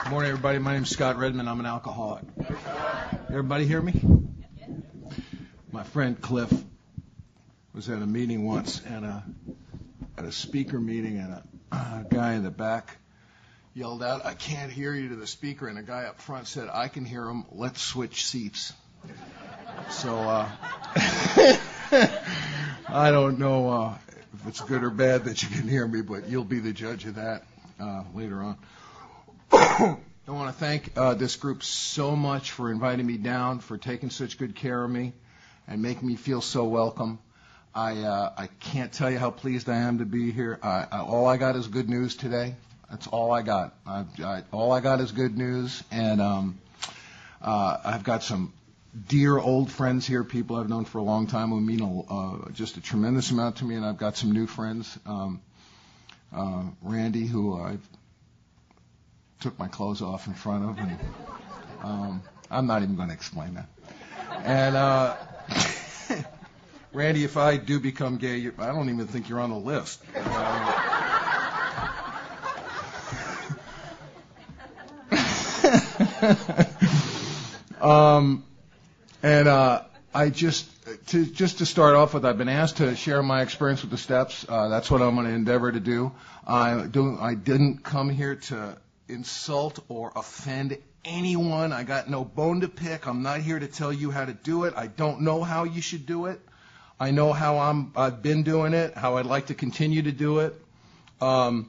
Good morning, everybody. My name is Scott Redmond. I'm an alcoholic. Everybody hear me? My friend Cliff was at a meeting once, and at a speaker meeting, and a guy in the back yelled out, "I can't hear you," to the speaker, and a guy up front said, "I can hear him. Let's switch seats." So I don't know if it's good or bad that you can hear me, but you'll be the judge of that later on. I want to thank this group so much for inviting me down, for taking such good care of me, and making me feel so welcome. I can't tell you how pleased I am to be here. All I got is good news today. That's all I got. All I got is good news, and I've got some dear old friends here, people I've known for a long time who mean just a tremendous amount to me, and I've got some new friends. Randy, who I took my clothes off in front of, and I'm not even going to explain that. And Randy, if I do become gay, I don't even think you're on the list. I just to start off with, I've been asked to share my experience with the steps. That's what I'm going to endeavor to do. I didn't come here to insult or offend anyone. I got no bone to pick. I'm not here to tell you how to do it. I don't know how you should do it. I know how I've been doing it, how I'd like to continue to do it. So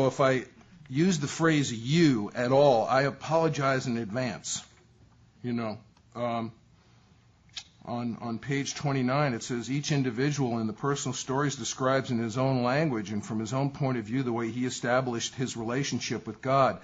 if I use the phrase "you" at all, I apologize in advance. You know, on page 29, it says, each individual in the personal stories describes in his own language and from his own point of view the way he established his relationship with God.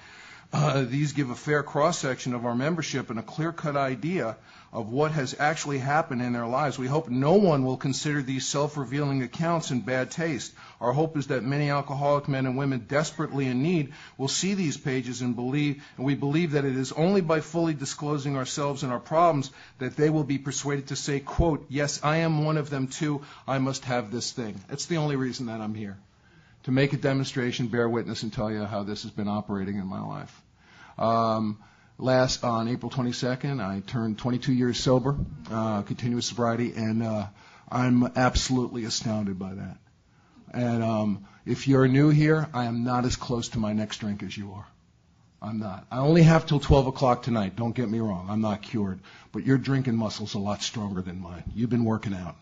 These give a fair cross-section of our membership and a clear-cut idea of what has actually happened in their lives. We hope no one will consider these self-revealing accounts in bad taste. Our hope is that many alcoholic men and women desperately in need will see these pages and we believe that it is only by fully disclosing ourselves and our problems that they will be persuaded to say, quote, "Yes, I am one of them too. I must have this thing." That's the only reason that I'm here, to make a demonstration, bear witness, and tell you how this has been operating in my life. On April 22nd, I turned 22 years sober, continuous sobriety, and I'm absolutely astounded by that. And if you're new here, I am not as close to my next drink as you are. I'm not. I only have till 12 o'clock tonight. Don't get me wrong. I'm not cured. But your drinking muscle's a lot stronger than mine. You've been working out.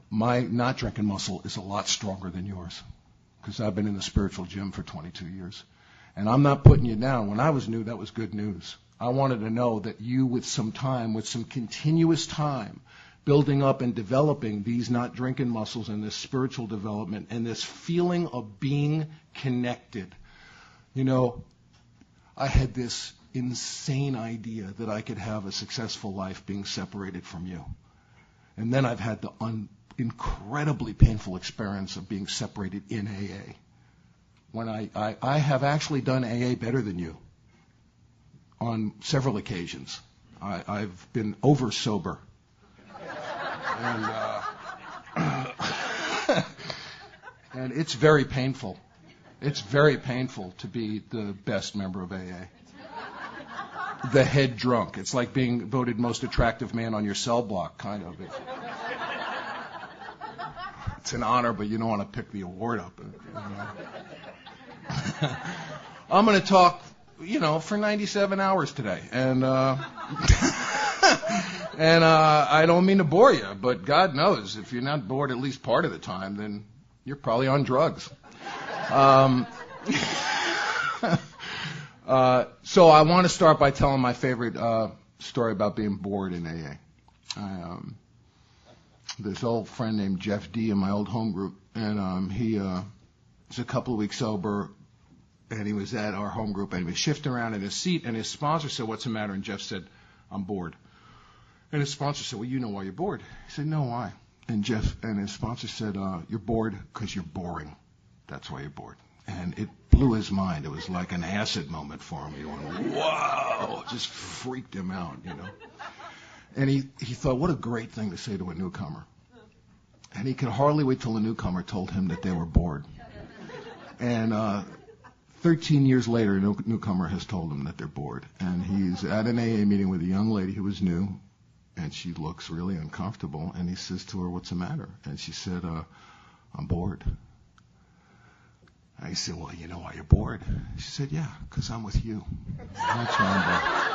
My not drinking muscle is a lot stronger than yours, because I've been in the spiritual gym for 22 years. And I'm not putting you down. When I was new, that was good news. I wanted to know that you, with some time, with some continuous time, building up and developing these not drinking muscles and this spiritual development and this feeling of being connected. You know, I had this insane idea that I could have a successful life being separated from you. And then I've had the incredibly painful experience of being separated in AA. When I have actually done AA better than you on several occasions. I've been over sober. And it's very painful. It's very painful to be the best member of AA. The head drunk. It's like being voted most attractive man on your cell block, kind of. It's an honor, but you don't want to pick the award up. I'm going to talk, for 97 hours today, and I don't mean to bore you, but God knows if you're not bored at least part of the time, then you're probably on drugs. So I want to start by telling my favorite story about being bored in AA. This old friend named Jeff D. in my old home group, and he was a couple of weeks sober, and he was at our home group, and he was shifting around in his seat, and his sponsor said, "What's the matter?" And Jeff said, "I'm bored." And his sponsor said, "Well, you know why you're bored." He said, "No, why?" And his sponsor said, "You're bored because you're boring. That's why you're bored." And it blew his mind. It was like an acid moment for him. He went, "Whoa!" It just freaked him out, And he thought, what a great thing to say to a newcomer. And he could hardly wait till the newcomer told him that they were bored. And 13 years later, a newcomer has told him that they're bored. And he's at an AA meeting with a young lady who was new, and she looks really uncomfortable. And he says to her, "What's the matter?" And she said, "I'm bored." I said, "Well, you know why you're bored?" She said, "Yeah, because I'm with you. That's why I'm bored."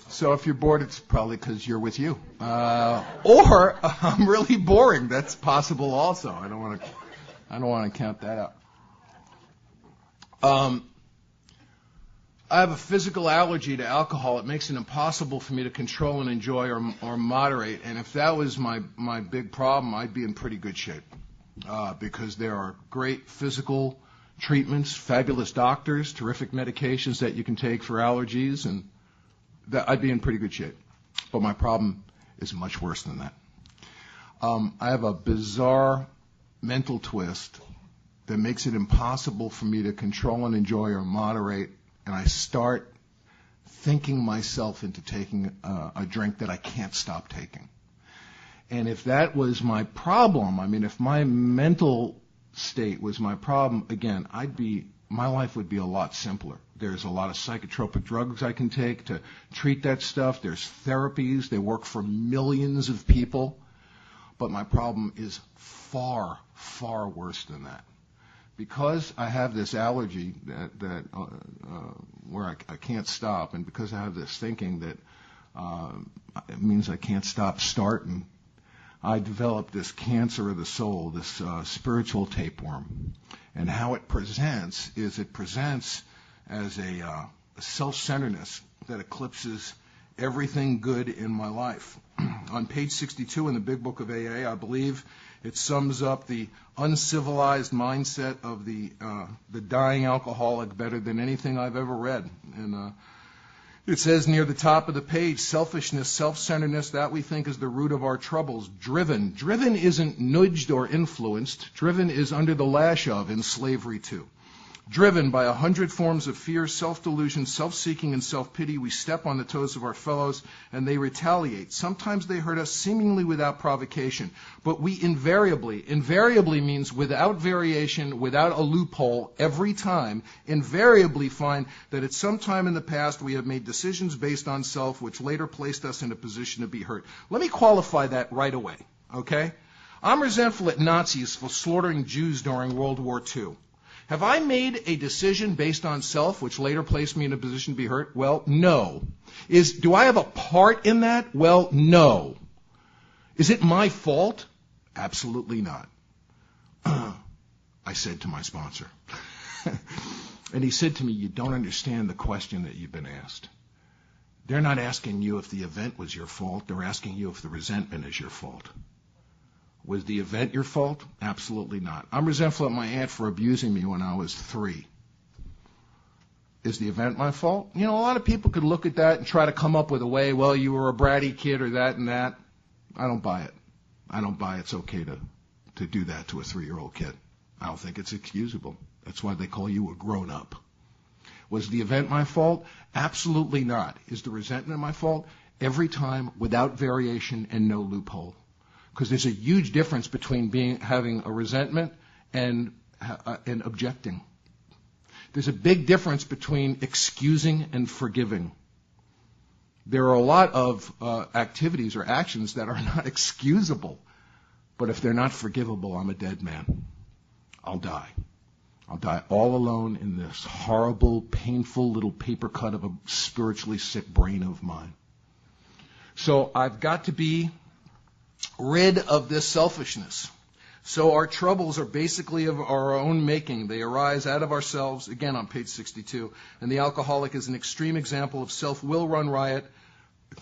So if you're bored, it's probably because you're with you. Or I'm really boring. That's possible also. I don't want to count that out. I have a physical allergy to alcohol. It makes it impossible for me to control and enjoy or moderate. And if that was my big problem, I'd be in pretty good shape. Because there are great physical treatments, fabulous doctors, terrific medications that you can take for allergies, and I'd be in pretty good shape. But my problem is much worse than that. I have a bizarre mental twist that makes it impossible for me to control and enjoy or moderate, and I start thinking myself into taking a drink that I can't stop taking. And if that was my problem, I mean, if my mental state was my problem, again, my life would be a lot simpler. There's a lot of psychotropic drugs I can take to treat that stuff. There's therapies. They work for millions of people. But my problem is far, far worse than that. Because I have this allergy where I can't stop, and because I have this thinking that it means I can't stop starting, I developed this cancer of the soul, this spiritual tapeworm. And how it presents is as a self-centeredness that eclipses everything good in my life. On page 62 in the Big Book of AA, I believe it sums up the uncivilized mindset of the dying alcoholic better than anything I've ever read. And it says near the top of the page, selfishness, self-centeredness, that we think is the root of our troubles. Driven. Driven isn't nudged or influenced. Driven is under the lash of, in slavery too. Driven by 100 forms of fear, self-delusion, self-seeking, and self-pity, we step on the toes of our fellows, and they retaliate. Sometimes they hurt us seemingly without provocation, but we invariably means without variation, without a loophole, every time, invariably find that at some time in the past we have made decisions based on self, which later placed us in a position to be hurt. Let me qualify that right away, okay? I'm resentful at Nazis for slaughtering Jews during World War II. Have I made a decision based on self, which later placed me in a position to be hurt? Well, no. Do I have a part in that? Well, no. Is it my fault? Absolutely not. I said to my sponsor. And he said to me, "You don't understand the question that you've been asked. They're not asking you if the event was your fault. They're asking you if the resentment is your fault." Was the event your fault? Absolutely not. I'm resentful at my aunt for abusing me when I was 3. Is the event my fault? You know, a lot of people could look at that and try to come up with a way, well, you were a bratty kid or that and that. I don't buy it. I don't buy it's okay to do that to a 3-year-old kid. I don't think it's excusable. That's why they call you a grown-up. Was the event my fault? Absolutely not. Is the resentment my fault? Every time, without variation and no loophole. Because there's a huge difference between having a resentment and objecting. There's a big difference between excusing and forgiving. There are a lot of activities or actions that are not excusable, but if they're not forgivable, I'm a dead man. I'll die. I'll die all alone in this horrible, painful little paper cut of a spiritually sick brain of mine. So I've got to be rid of this selfishness. So our troubles are basically of our own making. They arise out of ourselves, again on page 62. And the alcoholic is an extreme example of self-will run riot,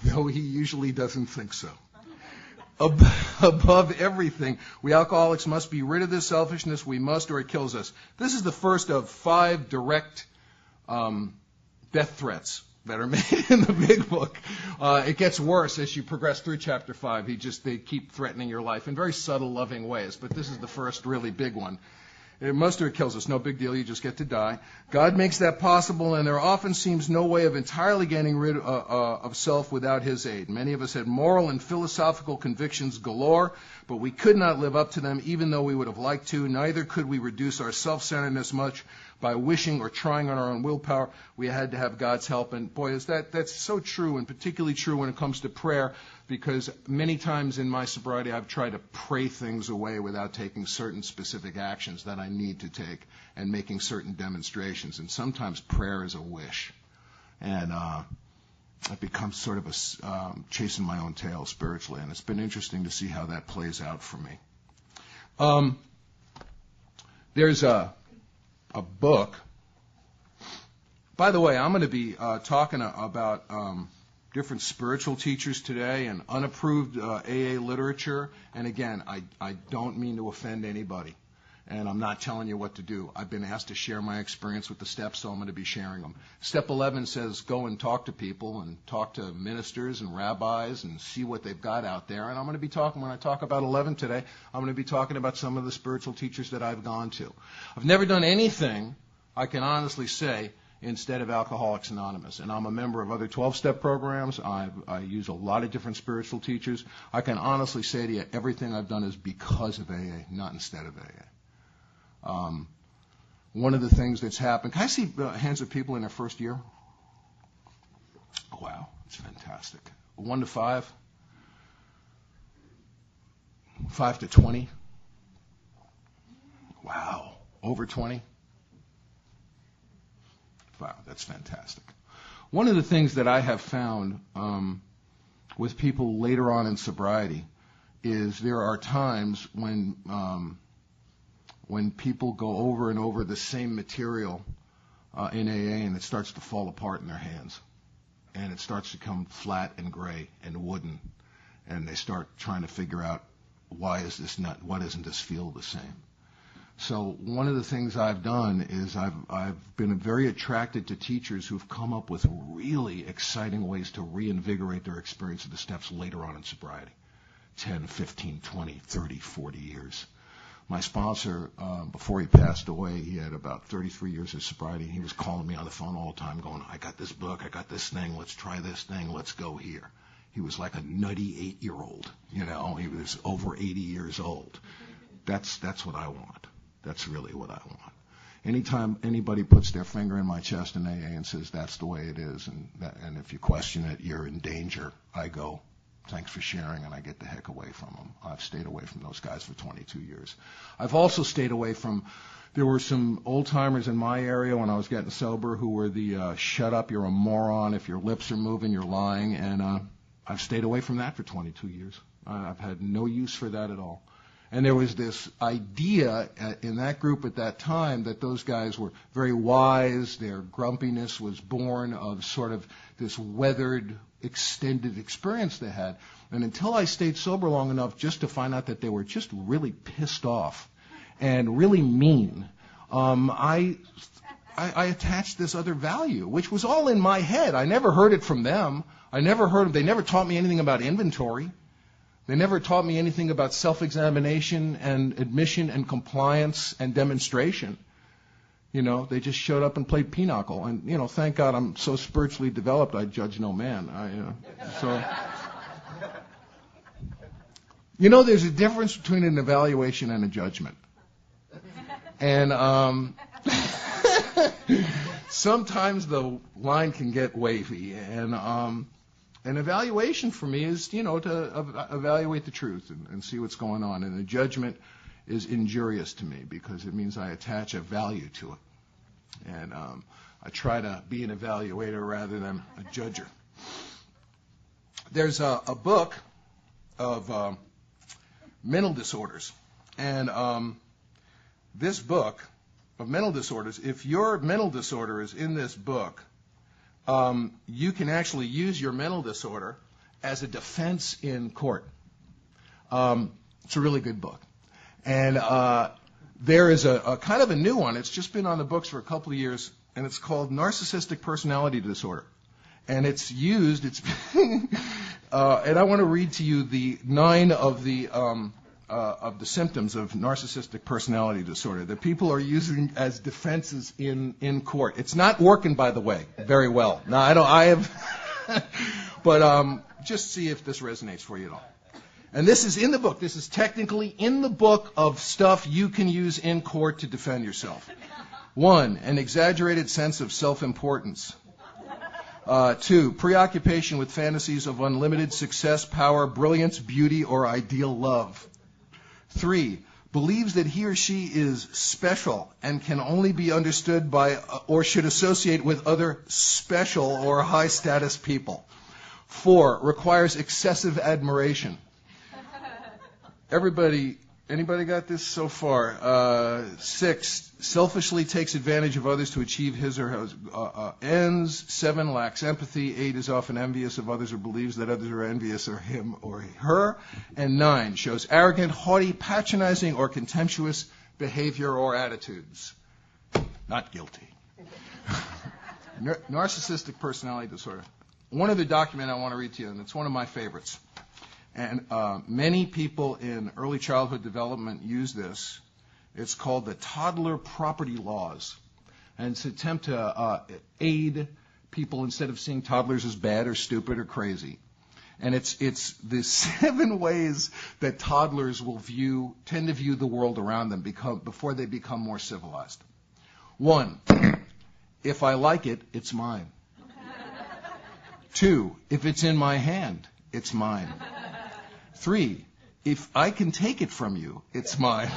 though he usually doesn't think so. Above everything, we alcoholics must be rid of this selfishness. We must, or it kills us. This is the first of 5 direct death threats that are made in the Big Book. It gets worse as you progress through chapter 5. They keep threatening your life in very subtle, loving ways. But this is the first really big one. Mustard kills us. No big deal. You just get to die. God makes that possible, and there often seems no way of entirely getting rid of self without his aid. Many of us had moral and philosophical convictions galore, but we could not live up to them, even though we would have liked to. Neither could we reduce our self-centeredness much by wishing or trying on our own willpower. We had to have God's help. And boy, that's so true, and particularly true when it comes to prayer, because many times in my sobriety I've tried to pray things away without taking certain specific actions that I need to take and making certain demonstrations. And sometimes prayer is a wish. And it becomes sort of a chasing my own tail spiritually. And it's been interesting to see how that plays out for me. There's a book. By the way, I'm going to be talking about different spiritual teachers today and unapproved AA literature. And again, I don't mean to offend anybody, and I'm not telling you what to do. I've been asked to share my experience with the steps, so I'm going to be sharing them. Step 11 says go and talk to people and talk to ministers and rabbis and see what they've got out there. And I'm going to be talking, when I talk about 11 today, I'm going to be talking about some of the spiritual teachers that I've gone to. I've never done anything, I can honestly say, instead of Alcoholics Anonymous. And I'm a member of other 12-step programs. I use a lot of different spiritual teachers. I can honestly say to you, everything I've done is because of AA, not instead of AA. One of the things that's happened, can I see hands of people in their first year? Wow, it's fantastic. 1 to 5, 5 to 20. Wow, over 20. Wow, that's fantastic. One of the things that I have found with people later on in sobriety is there are times when people go over and over the same material in AA, and it starts to fall apart in their hands, and it starts to come flat and gray and wooden, and they start trying to figure out why doesn't this feel the same? So one of the things I've done is I've been very attracted to teachers who've come up with really exciting ways to reinvigorate their experience of the steps later on in sobriety. 10, 15, 20, 30, 40 years. My sponsor, before he passed away, he had about 33 years of sobriety. He was calling me on the phone all the time going, I got this book, I got this thing, let's try this thing, let's go here. He was like a nutty 8-year-old, He was over 80 years old. That's what I want. That's really what I want. Anytime anybody puts their finger in my chest in AA and says that's the way it is, and if you question it, you're in danger, I go, thanks for sharing, and I get the heck away from them. I've stayed away from those guys for 22 years. I've also stayed away from, there were some old-timers in my area when I was getting sober who were the shut up, you're a moron, if your lips are moving, you're lying, and I've stayed away from that for 22 years. I've had no use for that at all. And there was this idea in that group at that time that those guys were very wise. Their grumpiness was born of sort of this weathered, extended experience they had. And until I stayed sober long enough just to find out that they were just really pissed off and really mean, I attached this other value, which was all in my head. I never heard it from them. They never taught me anything about inventory. They never taught me anything about self-examination and admission and compliance and demonstration. They just showed up and played pinochle. And, thank God I'm so spiritually developed, I judge no man. There's a difference between an evaluation and a judgment. And sometimes the line can get wavy. And an evaluation for me is, to evaluate the truth and see what's going on. And a judgment is injurious to me because it means I attach a value to it. And I try to be an evaluator rather than a judger. There's a book of mental disorders. And this book of mental disorders, if your mental disorder is in this book, you can actually use your mental disorder as a defense in court. It's a really good book. And there is a kind of a new one. It's just been on the books for a couple of years, and it's called Narcissistic Personality Disorder. And it's used, and I want to read to you the 9 of the of the symptoms of narcissistic personality disorder that people are using as defenses in court. It's not working, by the way, very well. No, I have, but just see if this resonates for you at all. And this is in the book. This is technically in the book of stuff you can use in court to defend yourself. 1, an exaggerated sense of self-importance. 2, preoccupation with fantasies of unlimited success, power, brilliance, beauty, or ideal love. 3, believes that he or she is special and can only be understood by or should associate with other special or high-status people. 4, requires excessive admiration. Anybody got this so far? 6, selfishly takes advantage of others to achieve his or her ends. 7, lacks empathy. 8, is often envious of others or believes that others are envious of him or her. And 9, shows arrogant, haughty, patronizing, or contemptuous behavior or attitudes. Not guilty. Narcissistic personality disorder. One other document I want to read to you, and it's one of my favorites. And many people in early childhood development use this. It's called the Toddler Property Laws. And it's an attempt to aid people instead of seeing toddlers as bad or stupid or crazy. And it's the 7 ways that toddlers will tend to view the world around them before they become more civilized. 1, if I like it, it's mine. 2, if it's in my hand, it's mine. 3, if I can take it from you, it's mine.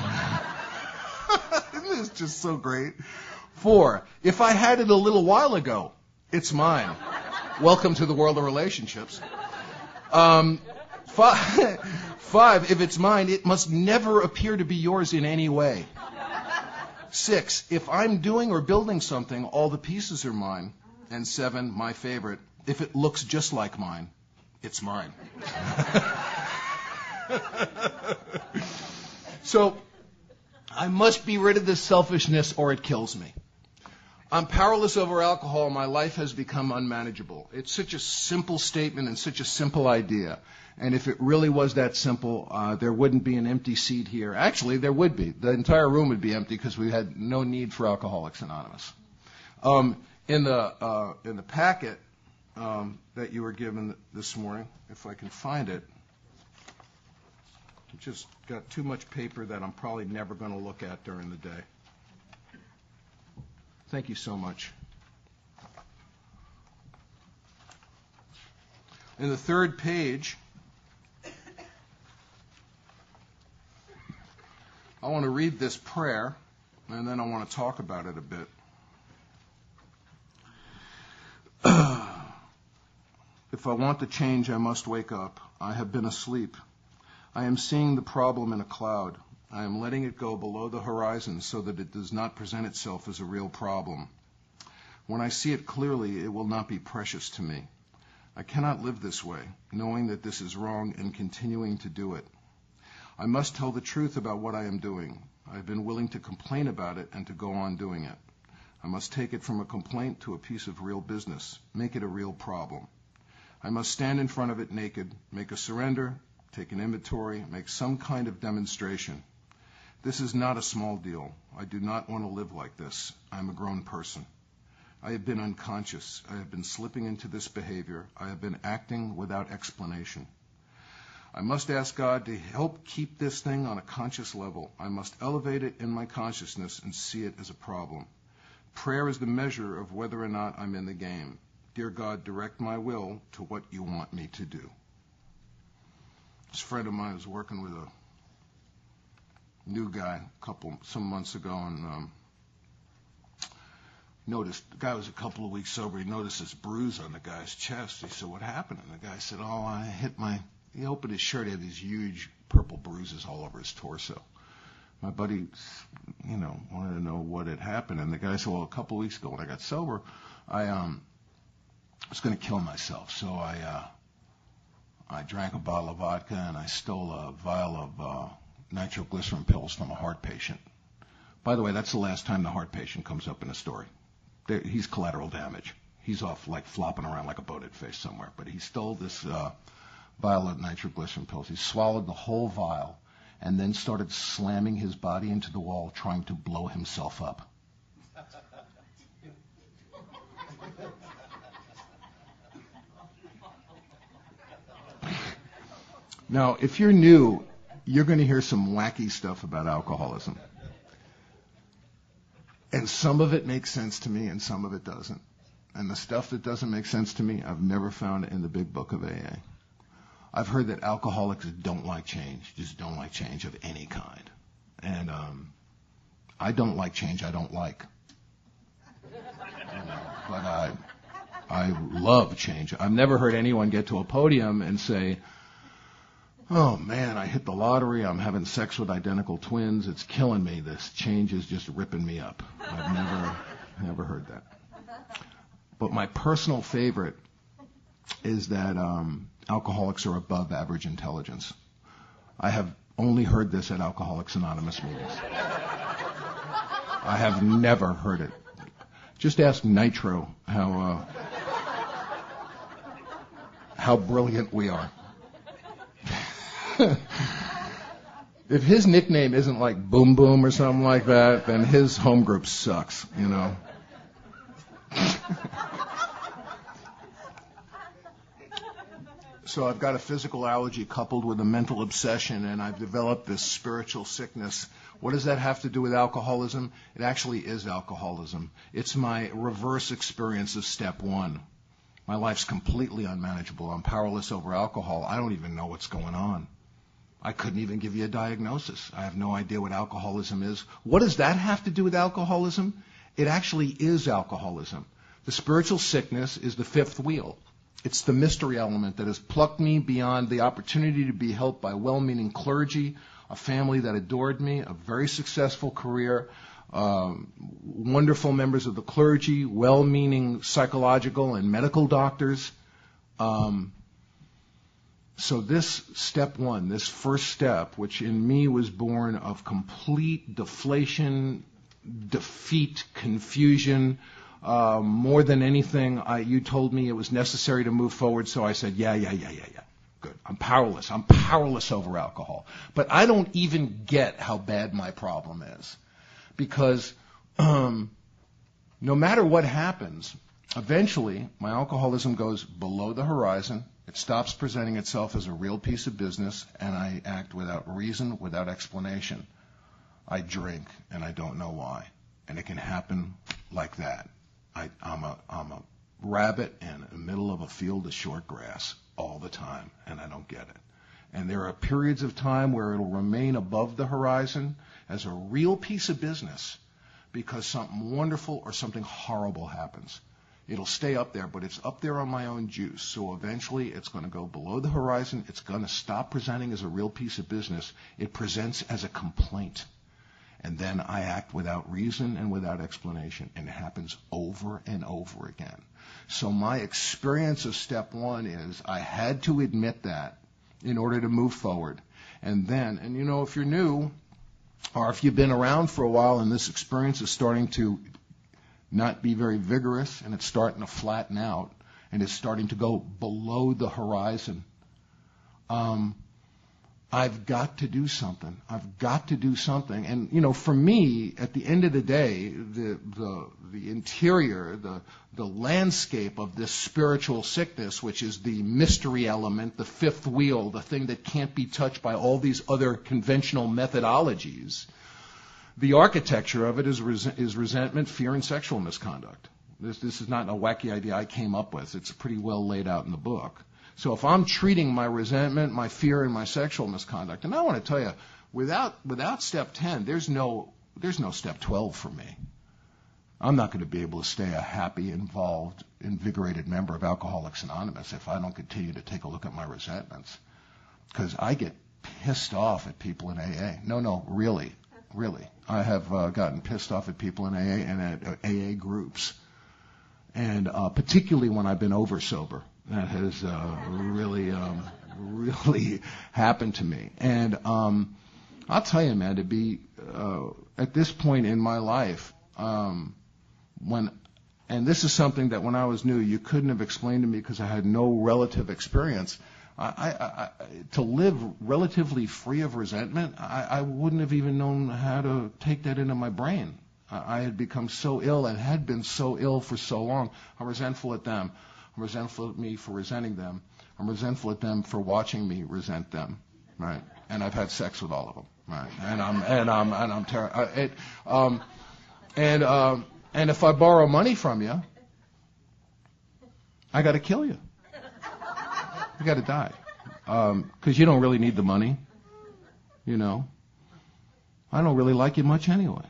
Isn't this just so great? 4, if I had it a little while ago, it's mine. Welcome to the world of relationships. 5, if it's mine, it must never appear to be yours in any way. 6, if I'm doing or building something, all the pieces are mine. And 7, my favorite, if it looks just like mine, it's mine. So, I must be rid of this selfishness or it kills me. I'm powerless over alcohol. My life has become unmanageable. It's such a simple statement and such a simple idea. And if it really was that simple, there wouldn't be an empty seat here. Actually, there would be. The entire room would be empty because we had no need for Alcoholics Anonymous. In the packet that you were given this morning, if I can find it, I've just got too much paper that I'm probably never going to look at during the day. Thank you so much. In the 3rd page, I want to read this prayer, and then I want to talk about it a bit. If I want to change, I must wake up. I have been asleep. I am seeing the problem in a cloud. I am letting it go below the horizon so that it does not present itself as a real problem. When I see it clearly, it will not be precious to me. I cannot live this way, knowing that this is wrong and continuing to do it. I must tell the truth about what I am doing. I have been willing to complain about it and to go on doing it. I must take it from a complaint to a piece of real business, make it a real problem. I must stand in front of it naked, make a surrender, take an inventory, make some kind of demonstration. This is not a small deal. I do not want to live like this. I am a grown person. I have been unconscious. I have been slipping into this behavior. I have been acting without explanation. I must ask God to help keep this thing on a conscious level. I must elevate it in my consciousness and see it as a problem. Prayer is the measure of whether or not I'm in the game. Dear God, direct my will to what you want me to do. This friend of mine was working with a new guy some months ago, and noticed the guy was a couple of weeks sober. He noticed this bruise on the guy's chest. He said, "What happened?" And the guy said, "Oh, I hit He opened his shirt. He had these huge purple bruises all over his torso. My buddy, wanted to know what had happened, and the guy said, "Well, a couple of weeks ago when I got sober, I was going to kill myself, so I drank a bottle of vodka and I stole a vial of nitroglycerin pills from a heart patient." By the way, that's the last time the heart patient comes up in a story. He's collateral damage. He's off like flopping around like a boated fish somewhere. But he stole this vial of nitroglycerin pills. He swallowed the whole vial, and then started slamming his body into the wall, trying to blow himself up. Now, if you're new, you're going to hear some wacky stuff about alcoholism. And some of it makes sense to me and some of it doesn't. And the stuff that doesn't make sense to me, I've never found in the big book of AA. I've heard that alcoholics don't like change, just don't like change of any kind. And I don't like change I don't like. But I love change. I've never heard anyone get to a podium and say, oh man, I hit the lottery, I'm having sex with identical twins, it's killing me, this change is just ripping me up. I've never heard that. But my personal favorite is that alcoholics are above average intelligence. I have only heard this at Alcoholics Anonymous meetings. I have never heard it. Just ask Nitro how brilliant we are. If his nickname isn't like Boom Boom or something like that, then his home group sucks, you know. So I've got a physical allergy coupled with a mental obsession, and I've developed this spiritual sickness. What does that have to do with alcoholism? It actually is alcoholism. It's my reverse experience of step one. My life's completely unmanageable. I'm powerless over alcohol. I don't even know what's going on. I couldn't even give you a diagnosis. I have no idea what alcoholism is. What does that have to do with alcoholism? It actually is alcoholism. The spiritual sickness is the fifth wheel. It's the mystery element that has plucked me beyond the opportunity to be helped by well-meaning clergy, a family that adored me, a very successful career, wonderful members of the clergy, well-meaning psychological and medical doctors. So this step one, this first step, which in me was born of complete deflation, defeat, confusion, more than anything, you told me it was necessary to move forward, so I said, yeah. Good. I'm powerless. I'm powerless over alcohol. But I don't even get how bad my problem is. Because no matter what happens, eventually my alcoholism goes below the horizon. It stops presenting itself as a real piece of business, and I act without reason, without explanation. I drink, and I don't know why. And it can happen like that. I'm a rabbit in the middle of a field of short grass all the time, and I don't get it. And there are periods of time where it'll remain above the horizon as a real piece of business because something wonderful or something horrible happens. It'll stay up there, but it's up there on my own juice. So eventually it's going to go below the horizon. It's going to stop presenting as a real piece of business. It presents as a complaint. And then I act without reason and without explanation. And it happens over and over again. So my experience of step one is I had to admit that in order to move forward. And then, and you know, if you're new or if you've been around for a while and this experience is starting to not be very vigorous and it's starting to flatten out and it's starting to go below the horizon, I've got to do something. I've got to do something. And, you know, for me, at the end of the day, the interior, the landscape of this spiritual sickness, which is the mystery element, the fifth wheel, the thing that can't be touched by all these other conventional methodologies, the architecture of it is resentment, fear, and sexual misconduct. This is not a wacky idea I came up with. It's pretty well laid out in the book. So if I'm treating my resentment, my fear, and my sexual misconduct, and I want to tell you, without step 10, there's no step 12 for me. I'm not going to be able to stay a happy, involved, invigorated member of Alcoholics Anonymous if I don't continue to take a look at my resentments. Because I get pissed off at people in AA. No, really. I have gotten pissed off at people in AA and at AA groups. And particularly when I've been over sober. That has really happened to me. And I'll tell you, man, to be at this point in my life, and this is something that when I was new, you couldn't have explained to me because I had no relative experience. To live relatively free of resentment, I wouldn't have even known how to take that into my brain. I had become so ill and had been so ill for so long. I'm resentful at them. I'm resentful at me for resenting them. I'm resentful at them for watching me resent them, right? And I've had sex with all of them, right? And if I borrow money from you, I got to kill you. You got to die, because you don't really need the money, you know. I don't really like you much anyway,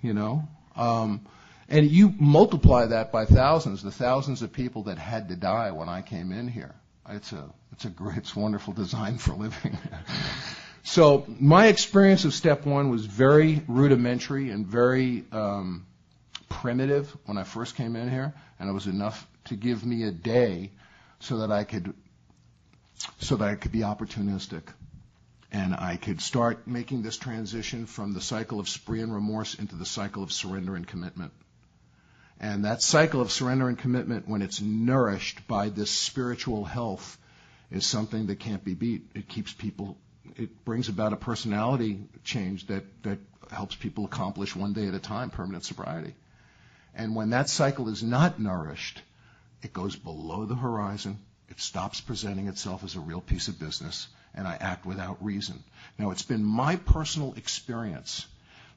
you know. And you multiply that by thousands, the thousands of people that had to die when I came in here. It's a wonderful design for living. So my experience of step one was very rudimentary and very primitive when I first came in here, and it was enough to give me a day so that I could be opportunistic, and I could start making this transition from the cycle of spree and remorse into the cycle of surrender and commitment. And that cycle of surrender and commitment, when it's nourished by this spiritual health, is something that can't be beat. It brings about a personality change that helps people accomplish one day at a time permanent sobriety. And when that cycle is not nourished, it goes below the horizon. It stops presenting itself as a real piece of business, and I act without reason. Now, it's been my personal experience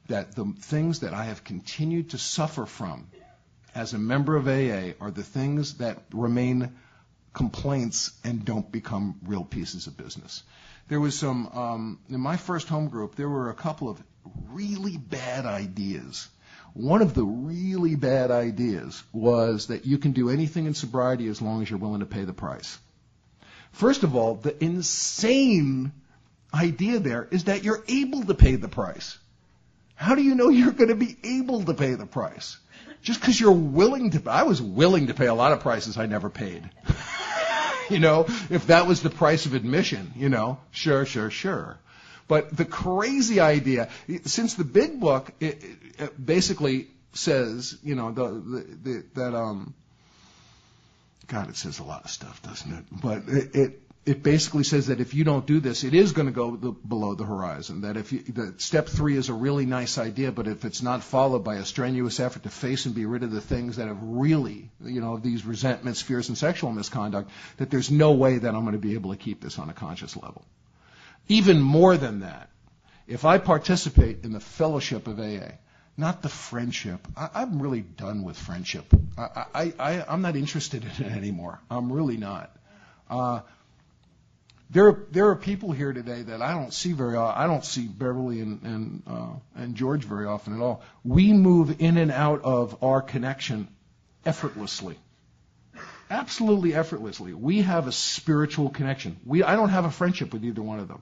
that the things that I have continued to suffer from as a member of AA are the things that remain complaints and don't become real pieces of business. There was some, in my first home group, there were a couple of really bad ideas. One of the really bad ideas was that you can do anything in sobriety as long as you're willing to pay the price. First of all, the insane idea there is that you're able to pay the price. How do you know you're going to be able to pay the price? Just because you're willing to. I was willing to pay a lot of prices I never paid. You know, if that was the price of admission, you know, sure. But the crazy idea, since the big book it basically says, you know, God, it says a lot of stuff, doesn't it? But it basically says that if you don't do this, it is going to go below the horizon. That step 3 is a really nice idea, but if it's not followed by a strenuous effort to face and be rid of the things that have really, you know, these resentments, fears, and sexual misconduct, that there's no way that I'm going to be able to keep this on a conscious level. Even more than that, if I participate in the fellowship of AA, not the friendship. I'm really done with friendship. I'm not interested in it anymore. I'm really not. There are people here today that I don't see very often. I don't see Beverly and George very often at all. We move in and out of our connection effortlessly. Absolutely effortlessly. We have a spiritual connection. I don't have a friendship with either one of them.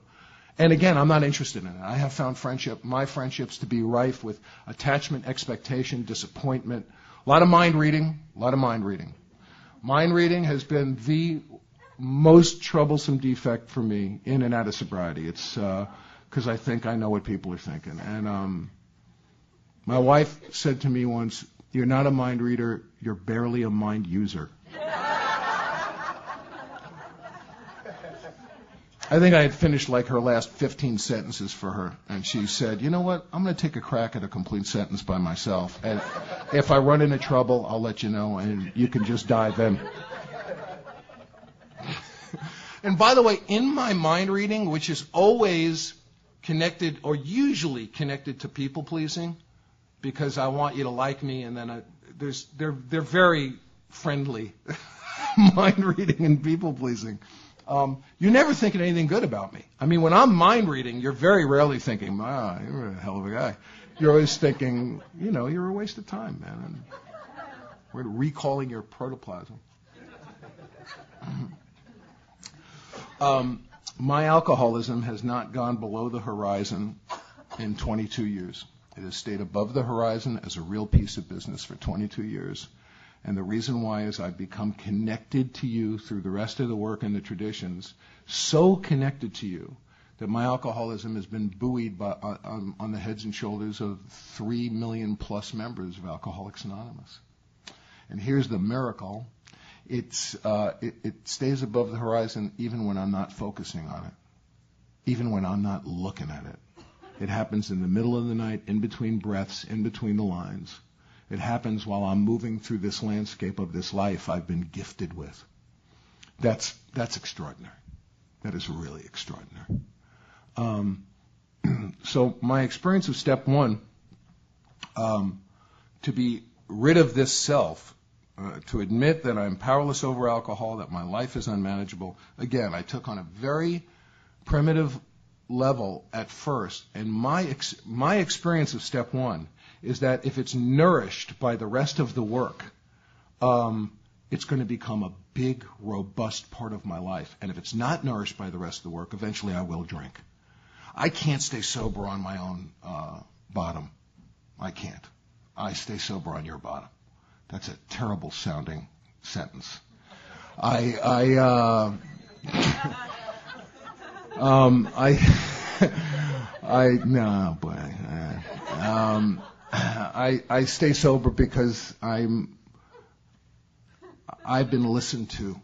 And again, I'm not interested in it. I have found my friendships to be rife with attachment, expectation, disappointment, a lot of mind reading. Mind reading has been the most troublesome defect for me in and out of sobriety. It's because I think I know what people are thinking. And my wife said to me once, "You're not a mind reader, you're barely a mind user." I think I had finished like her last 15 sentences for her, and she said, "You know what? I'm going to take a crack at a complete sentence by myself, and if I run into trouble, I'll let you know, and you can just dive in." And by the way, in my mind reading, which is always connected or usually connected to people pleasing, because I want you to like me, and then they're very friendly, mind reading and people pleasing. You're never thinking anything good about me. I mean, when I'm mind reading, you're very rarely thinking, you're a hell of a guy. You're always thinking, you know, you're a waste of time, man. And we're recalling your protoplasm. My alcoholism has not gone below the horizon in 22 years. It has stayed above the horizon as a real piece of business for 22 years. And the reason why is I've become connected to you through the rest of the work and the traditions, so connected to you that my alcoholism has been buoyed on the heads and shoulders of 3 million plus members of Alcoholics Anonymous. And here's the miracle. it stays above the horizon even when I'm not focusing on it, even when I'm not looking at it. It happens in the middle of the night, in between breaths, in between the lines. It happens while I'm moving through this landscape of this life I've been gifted with. That's extraordinary. That is really extraordinary. So my experience of step one, to be rid of this self, to admit that I'm powerless over alcohol, that my life is unmanageable. Again, I took on a very primitive level at first, and my experience of step one is that if it's nourished by the rest of the work, it's going to become a big, robust part of my life. And if it's not nourished by the rest of the work, eventually I will drink. I can't stay sober on my own bottom. I can't. I stay sober on your bottom. That's a terrible sounding sentence. No, boy. I stay sober because I've been listened to,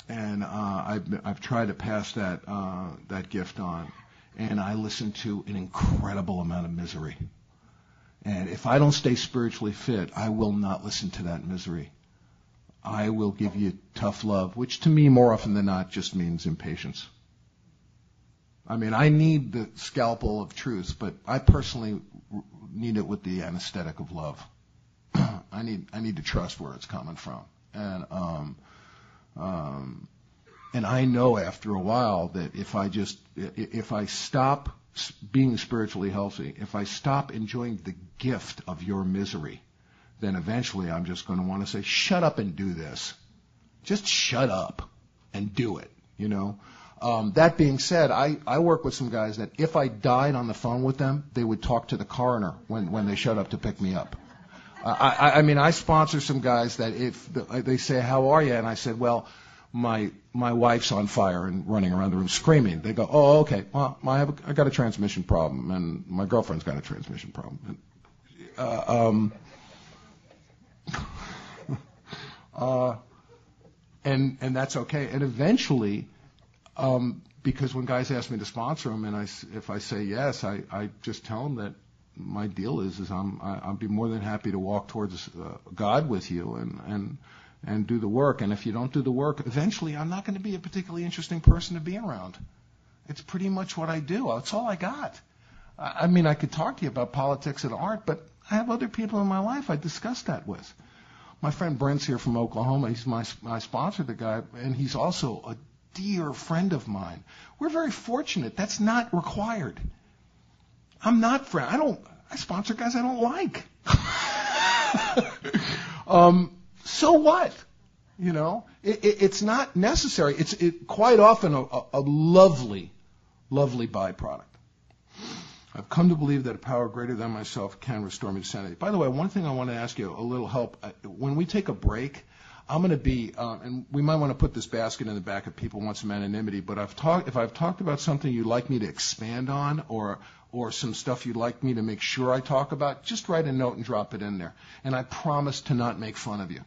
and I've tried to pass that gift on, and I listen to an incredible amount of misery. And if I don't stay spiritually fit, I will not listen to that misery. I will give you tough love, which to me more often than not just means impatience. I mean, I need the scalpel of truth, but I personally need it with the anesthetic of love. I need to trust where it's coming from. And I know after a while that if I stop being spiritually healthy, if I stop enjoying the gift of your misery, then eventually I'm just going to want to say, shut up and do this. Just shut up and do it, you know. That being said, I work with some guys that if I died on the phone with them, they would talk to the coroner when they showed up to pick me up. I mean, I sponsor some guys that if they say, how are you? And I said, well, my wife's on fire and running around the room screaming. They go, oh, okay. Well, I got a transmission problem, and my girlfriend's got a transmission problem. And that's okay. And eventually, because when guys ask me to sponsor them, and if I say yes, I just tell them that my deal is I'll be more than happy to walk towards God with you and do the work. And if you don't do the work, eventually I'm not going to be a particularly interesting person to be around. It's pretty much what I do. That's all I got. I mean, I could talk to you about politics and art, but I have other people in my life I discuss that with. My friend Brent's here from Oklahoma. He's my sponsor, the guy, and he's also a dear friend of mine. We're very fortunate. That's not required. I'm not friend. I sponsor guys I don't like. So what? You know, it's not necessary. It's quite often a lovely, lovely byproduct. I've come to believe that a power greater than myself can restore me to sanity. By the way, one thing I want to ask you, a little help. When we take a break, I'm going to be, and we might want to put this basket in the back if people want some anonymity, but if I've talked about something you'd like me to expand on or some stuff you'd like me to make sure I talk about, just write a note and drop it in there. And I promise to not make fun of you.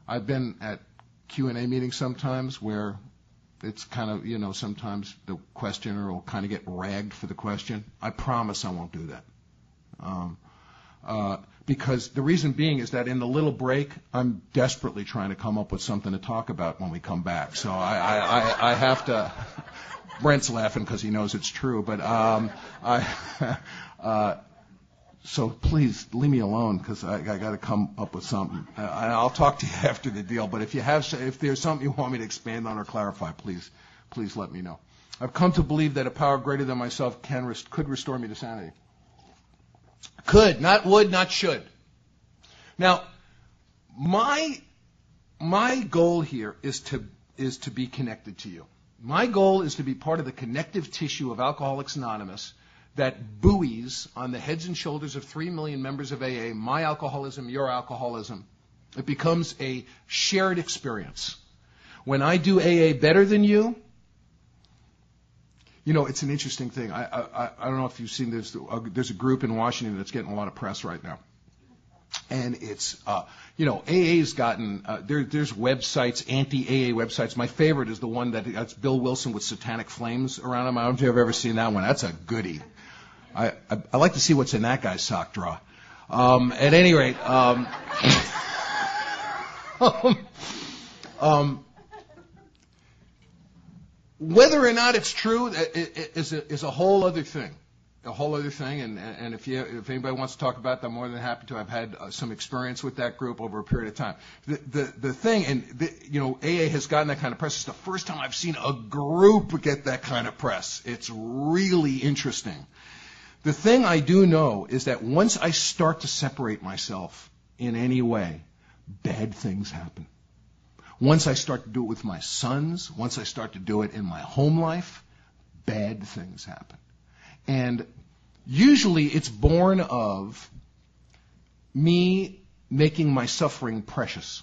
I've been at Q&A meetings sometimes where it's kind of, you know, sometimes the questioner will kind of get ragged for the question. I promise I won't do that. Because the reason being is that in the little break, I'm desperately trying to come up with something to talk about when we come back. So I have to. Brent's laughing because he knows it's true, but so please leave me alone because I got to come up with something. I'll talk to you after the deal. But if there's something you want me to expand on or clarify, please let me know. I've come to believe that a power greater than myself could restore me to sanity. Could, not would, not should. Now, my goal here is to be connected to you. My goal is to be part of the connective tissue of Alcoholics Anonymous that buoys on the heads and shoulders of 3 million members of AA, my alcoholism, your alcoholism. It becomes a shared experience. When I do AA better than you, you know, it's an interesting thing. I don't know if you've seen this. There's a group in Washington that's getting a lot of press right now. And it's, AA's gotten, there's websites, anti-AA websites. My favorite is the one that's Bill Wilson with satanic flames around him. I don't know if you've ever seen that one. That's a goodie. I like to see what's in that guy's sock drawer. At any rate, whether or not it's true is a whole other thing. And if anybody wants to talk about that, I'm more than happy to. I've had some experience with that group over a period of time. The thing, AA has gotten that kind of press. It's the first time I've seen a group get that kind of press. It's really interesting. The thing I do know is that once I start to separate myself in any way, bad things happen. Once I start to do it with my sons, once I start to do it in my home life, bad things happen. And usually it's born of me making my suffering precious.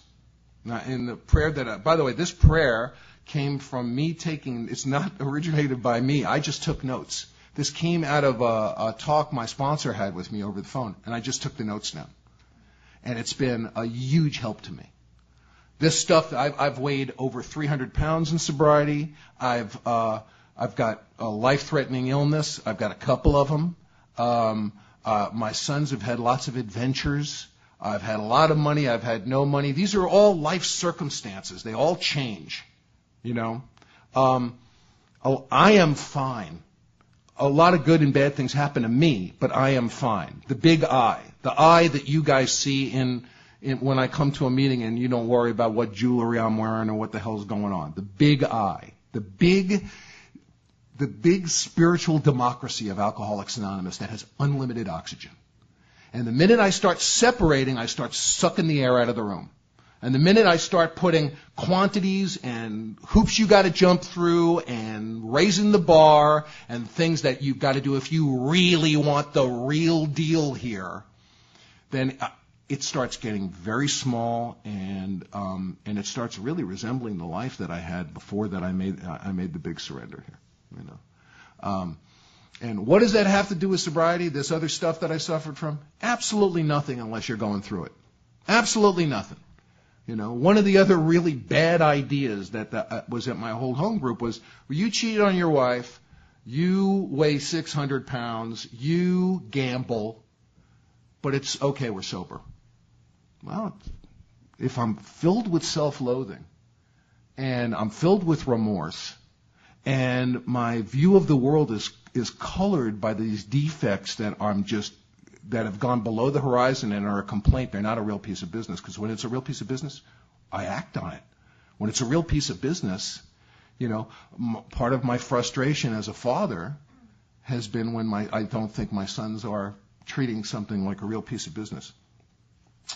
Now, in the prayer by the way, this prayer came from me it's not originated by me. I just took notes. This came out of a talk my sponsor had with me over the phone, and I just took the notes down. And it's been a huge help to me. This stuff, I've weighed over 300 pounds in sobriety. I've got a life-threatening illness. I've got a couple of them. My sons have had lots of adventures. I've had a lot of money. I've had no money. These are all life circumstances. They all change, I am fine. A lot of good and bad things happen to me, but I am fine. The big I, the I that you guys see in when I come to a meeting and you don't worry about what jewelry I'm wearing or what the hell's going on. The big I, the big spiritual democracy of Alcoholics Anonymous that has unlimited oxygen. And the minute I start separating, I start sucking the air out of the room. And the minute I start putting quantities and hoops you got to jump through and raising the bar and things that you've got to do if you really want the real deal here, then it starts getting very small, and it starts really resembling the life that I had before that I made the big surrender here. And what does that have to do with sobriety? This other stuff that I suffered from? Absolutely nothing unless you're going through it. Absolutely nothing. One of the other really bad ideas that was at my whole home group was, well, you cheated on your wife, you weigh 600 pounds, you gamble, but it's okay, we're sober. Well, if I'm filled with self-loathing and I'm filled with remorse and my view of the world is colored by these defects that have gone below the horizon and are a complaint, they're not a real piece of business. Because when it's a real piece of business, I act on it. When it's a real piece of business, part of my frustration as a father has been when I don't think my sons are treating something like a real piece of business.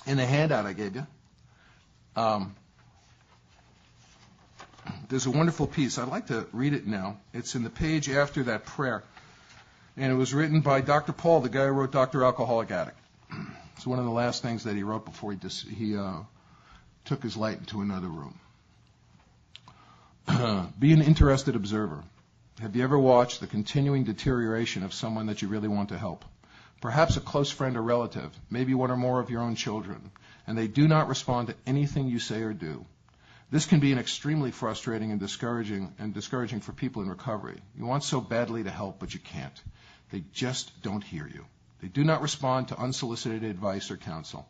In the handout I gave you, there's a wonderful piece. I'd like to read it now. It's in the page after that prayer. And it was written by Dr. Paul, the guy who wrote Dr. Alcoholic Addict. It's one of the last things that he wrote before he took his light into another room. Be an interested observer. Have you ever watched the continuing deterioration of someone that you really want to help? Perhaps a close friend or relative, maybe one or more of your own children, and they do not respond to anything you say or do. This can be an extremely frustrating and discouraging for people in recovery. You want so badly to help, but you can't. They just don't hear you. They do not respond to unsolicited advice or counsel.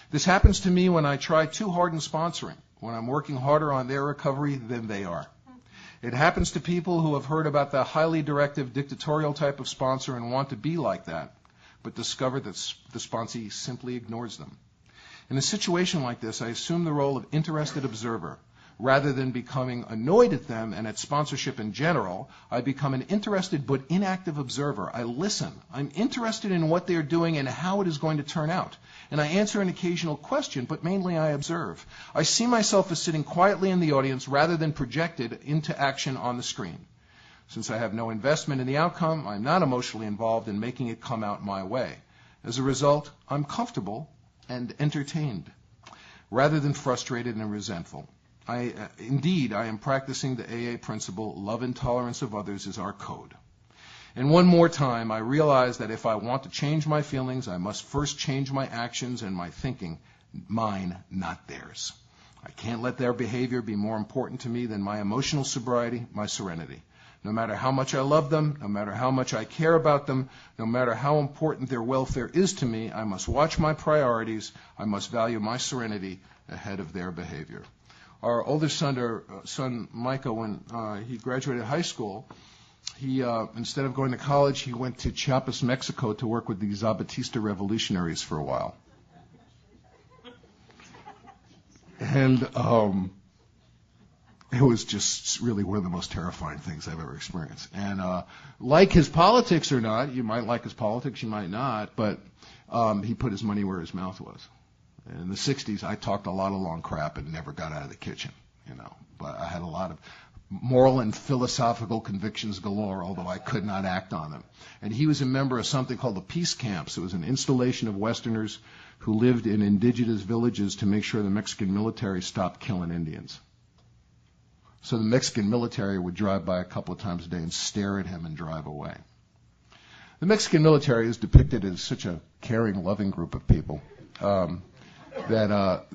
This happens to me when I try too hard in sponsoring, when I'm working harder on their recovery than they are. It happens to people who have heard about the highly directive, dictatorial type of sponsor and want to be like that, but discover that the sponsee simply ignores them. In a situation like this, I assume the role of interested observer. Rather than becoming annoyed at them and at sponsorship in general, I become an interested but inactive observer. I listen. I'm interested in what they're doing and how it is going to turn out. And I answer an occasional question, but mainly I observe. I see myself as sitting quietly in the audience rather than projected into action on the screen. Since I have no investment in the outcome, I'm not emotionally involved in making it come out my way. As a result, I'm comfortable and entertained, rather than frustrated and resentful. Indeed, I am practicing the AA principle, love and tolerance of others is our code. And one more time, I realized that if I want to change my feelings, I must first change my actions and my thinking, mine, not theirs. I can't let their behavior be more important to me than my emotional sobriety, my serenity. No matter how much I love them, no matter how much I care about them, no matter how important their welfare is to me, I must watch my priorities. I must value my serenity ahead of their behavior. Our oldest son Micah, when he graduated high school, he instead of going to college, he went to Chiapas, Mexico, to work with the Zapatista revolutionaries for a while. And it was just really one of the most terrifying things I've ever experienced. And like his politics or not, you might like his politics, you might not, but he put his money where his mouth was. In the 60s, I talked a lot of long crap and never got out of the kitchen, But I had a lot of moral and philosophical convictions galore, although I could not act on them. And he was a member of something called the Peace Camps. It was an installation of Westerners who lived in indigenous villages to make sure the Mexican military stopped killing Indians. So the Mexican military would drive by a couple of times a day and stare at him and drive away. The Mexican military is depicted as such a caring, loving group of people that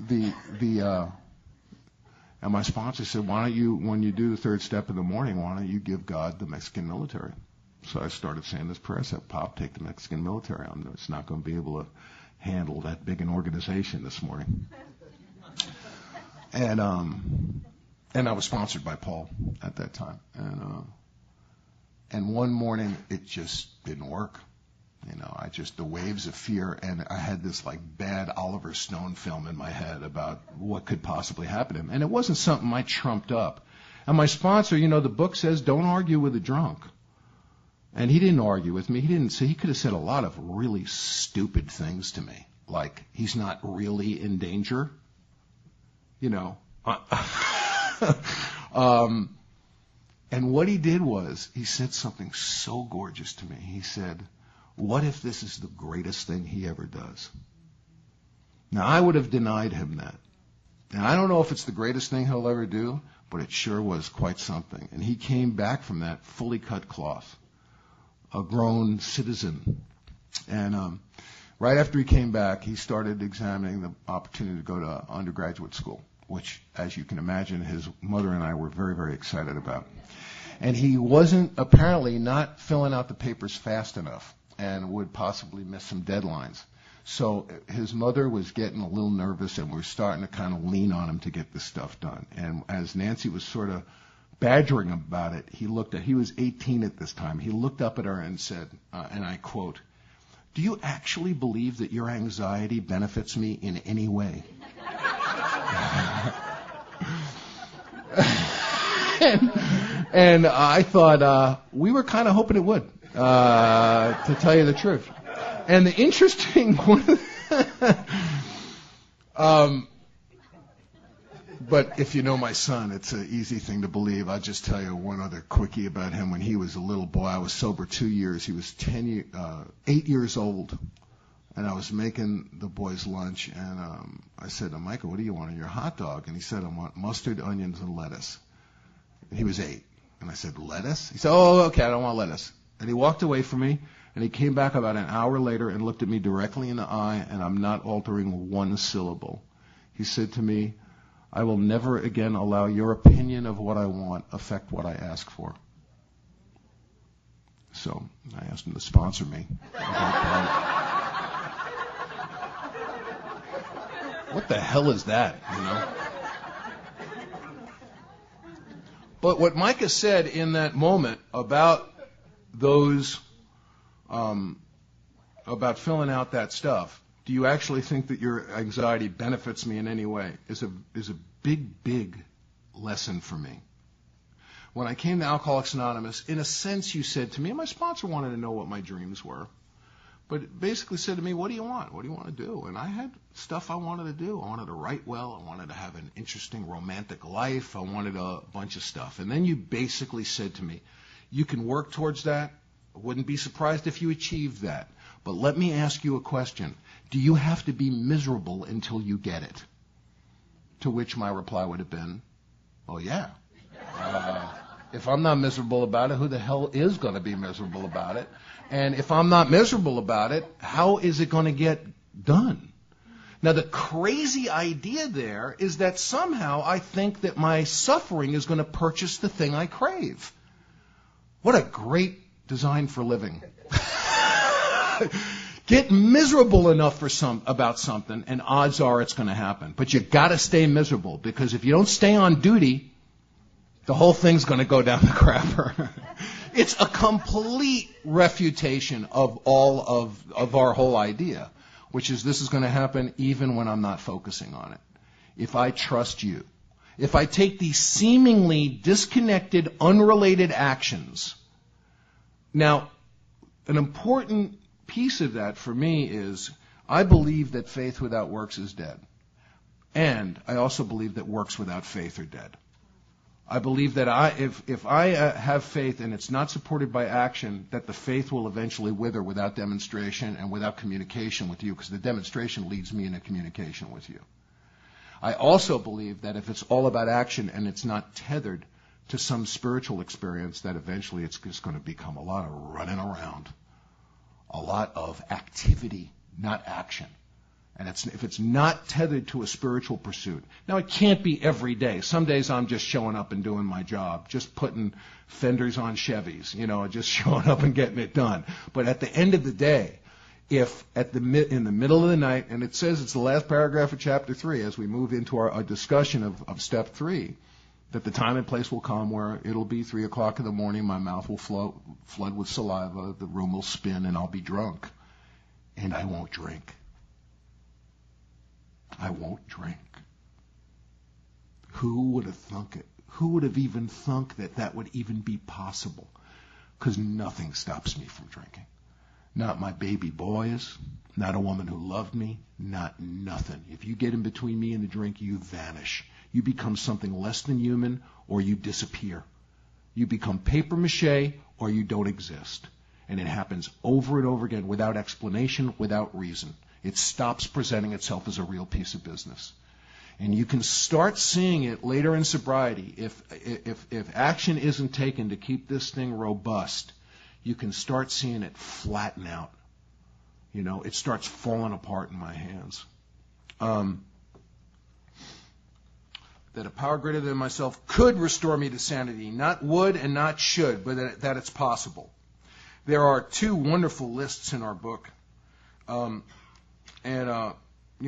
and my sponsor said, why don't you, when you do the third step in the morning, why don't you give God the Mexican military? So I started saying this prayer. I said, Pop, take the Mexican military. It's not going to be able to handle that big an organization this morning. And I was sponsored by Paul at that time. And one morning, it just didn't work. The waves of fear, and I had this bad Oliver Stone film in my head about what could possibly happen to him. And it wasn't something I trumped up. And my sponsor, the book says, don't argue with a drunk. And he didn't argue with me. He could have said a lot of really stupid things to me. Like, he's not really in danger. And what he did was, he said something so gorgeous to me. He said, what if this is the greatest thing he ever does? Now, I would have denied him that. And I don't know if it's the greatest thing he'll ever do, but it sure was quite something. And he came back from that fully cut cloth, a grown citizen. And right after he came back, he started examining the opportunity to go to undergraduate school, which, as you can imagine, his mother and I were very, very excited about. And he wasn't apparently not filling out the papers fast enough and would possibly miss some deadlines. So his mother was getting a little nervous, and we were starting to kind of lean on him to get this stuff done. And as Nancy was sort of badgering him about it, he was 18 at this time. He looked up at her and said, and I quote, "Do you actually believe that your anxiety benefits me in any way?" and I thought we were kind of hoping it would, to tell you the truth. And the interesting one, but if you know my son, it's an easy thing to believe. I'll just tell you one other quickie about him. When he was a little boy, I was sober 2 years. He was 8 years old, and I was making the boys lunch, and I said to Michael, "What do you want on your hot dog?" And he said, "I want mustard, onions, and lettuce." And he was 8. And I said, "Lettuce?" He said, "Oh, okay, I don't want lettuce." And he walked away from me, and he came back about an hour later and looked at me directly in the eye, and I'm not altering one syllable. He said to me, "I will never again allow your opinion of what I want affect what I ask for." So I asked him to sponsor me. What the hell is that, But what Micah said in that moment about those, about filling out that stuff, do you actually think that your anxiety benefits me in any way, is a big, big lesson for me. When I came to Alcoholics Anonymous, in a sense you said to me, and my sponsor wanted to know what my dreams were, but basically said to me, what do you want? What do you want to do? And I had stuff I wanted to do. I wanted to write well. I wanted to have an interesting romantic life. I wanted a bunch of stuff. And then you basically said to me, you can work towards that. I wouldn't be surprised if you achieved that. But let me ask you a question. Do you have to be miserable until you get it? To which my reply would have been, oh, yeah. If I'm not miserable about it, who the hell is going to be miserable about it? And if I'm not miserable about it, how is it going to get done? Now, the crazy idea there is that somehow I think that my suffering is going to purchase the thing I crave. What a great design for living. Get miserable enough about something, and odds are it's going to happen. But you got to stay miserable, because if you don't stay on duty, the whole thing's going to go down the crapper. It's a complete refutation of all of our whole idea, which is this is going to happen even when I'm not focusing on it. If I trust you, if I take these seemingly disconnected, unrelated actions. Now, an important piece of that for me is I believe that faith without works is dead. And I also believe that works without faith are dead. I believe that if I have faith and it's not supported by action, that the faith will eventually wither without demonstration and without communication with you, because the demonstration leads me into communication with you. I also believe that if it's all about action and it's not tethered to some spiritual experience, that eventually it's just going to become a lot of running around, a lot of activity, not action. And if it's not tethered to a spiritual pursuit. Now, it can't be every day. Some days I'm just showing up and doing my job, just putting fenders on Chevys, just showing up and getting it done. But at the end of the day, if in the middle of the night, and it says it's the last paragraph of chapter 3 as we move into our discussion of step 3, that the time and place will come where it'll be 3 o'clock in the morning, my mouth will flood with saliva, the room will spin, and I'll be drunk. And I won't drink. I won't drink. Who would have thunk it? Who would have even thunk that that would even be possible? Because nothing stops me from drinking. Not my baby boys, not a woman who loved me, not nothing. If you get in between me and the drink, you vanish. You become something less than human, or you disappear. You become paper mache, or you don't exist. And it happens over and over again without explanation, without reason. It stops presenting itself as a real piece of business. And you can start seeing it later in sobriety. If action isn't taken to keep this thing robust, you can start seeing it flatten out. It starts falling apart in my hands. That a power greater than myself could restore me to sanity. Not would and not should, but that it's possible. There are 2 wonderful lists in our book.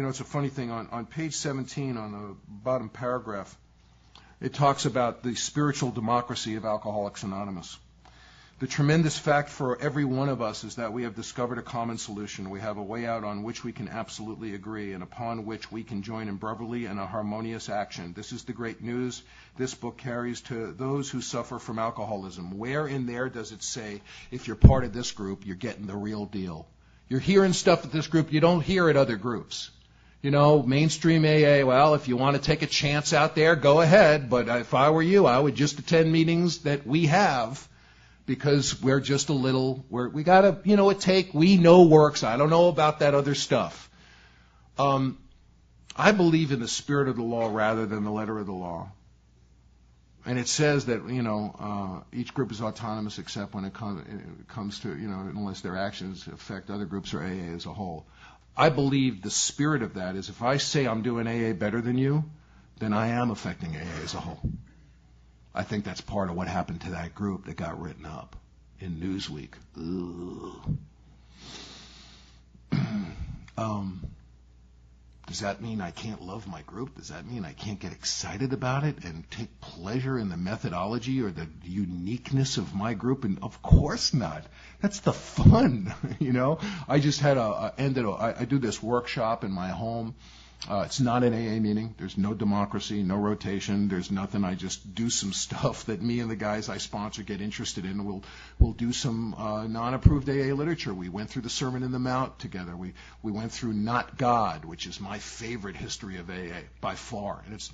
It's a funny thing. On page 17, on the bottom paragraph, it talks about the spiritual democracy of Alcoholics Anonymous. The tremendous fact for every one of us is that we have discovered a common solution. We have a way out on which we can absolutely agree and upon which we can join in brotherly and a harmonious action. This is the great news this book carries to those who suffer from alcoholism. Where in there does it say, if you're part of this group, you're getting the real deal? You're hearing stuff at this group you don't hear at other groups. Mainstream AA, well, if you want to take a chance out there, go ahead. But if I were you, I would just attend meetings that we have, because we're just we got to, we know works. I don't know about that other stuff. I believe in the spirit of the law rather than the letter of the law. And it says that, each group is autonomous except when it comes to, unless their actions affect other groups or AA as a whole. I believe the spirit of that is if I say I'm doing AA better than you, then I am affecting AA as a whole. I think that's part of what happened to that group that got written up in Newsweek. Does that mean I can't love my group? Does that mean I can't get excited about it and take pleasure in the methodology or the uniqueness of my group? And of course not. That's the fun, I just had I do this workshop in my home. It's not an AA meeting. There's no democracy, no rotation. There's nothing. I just do some stuff that me and the guys I sponsor get interested in. We'll do some non-approved AA literature. We went through the Sermon in the Mount together. We went through Not God, which is my favorite history of AA by far, and it's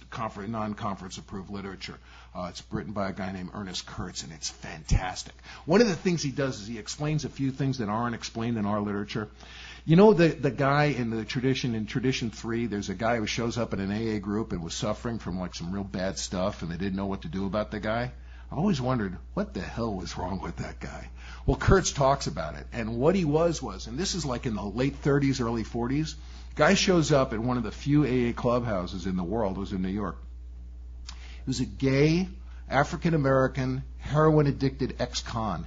non-conference approved literature. It's written by a guy named Ernest Kurtz, and it's fantastic. One of the things he does is he explains a few things that aren't explained in our literature. The guy in Tradition 3, there's a guy who shows up in an AA group and was suffering from some real bad stuff, and they didn't know what to do about the guy. I always wondered, what the hell was wrong with that guy? Well, Kurtz talks about it, and what he was, and this is like in the late 30s, early 40s, guy shows up at one of the few AA clubhouses in the world, was in New York. He was a gay, African-American, heroin-addicted ex-con.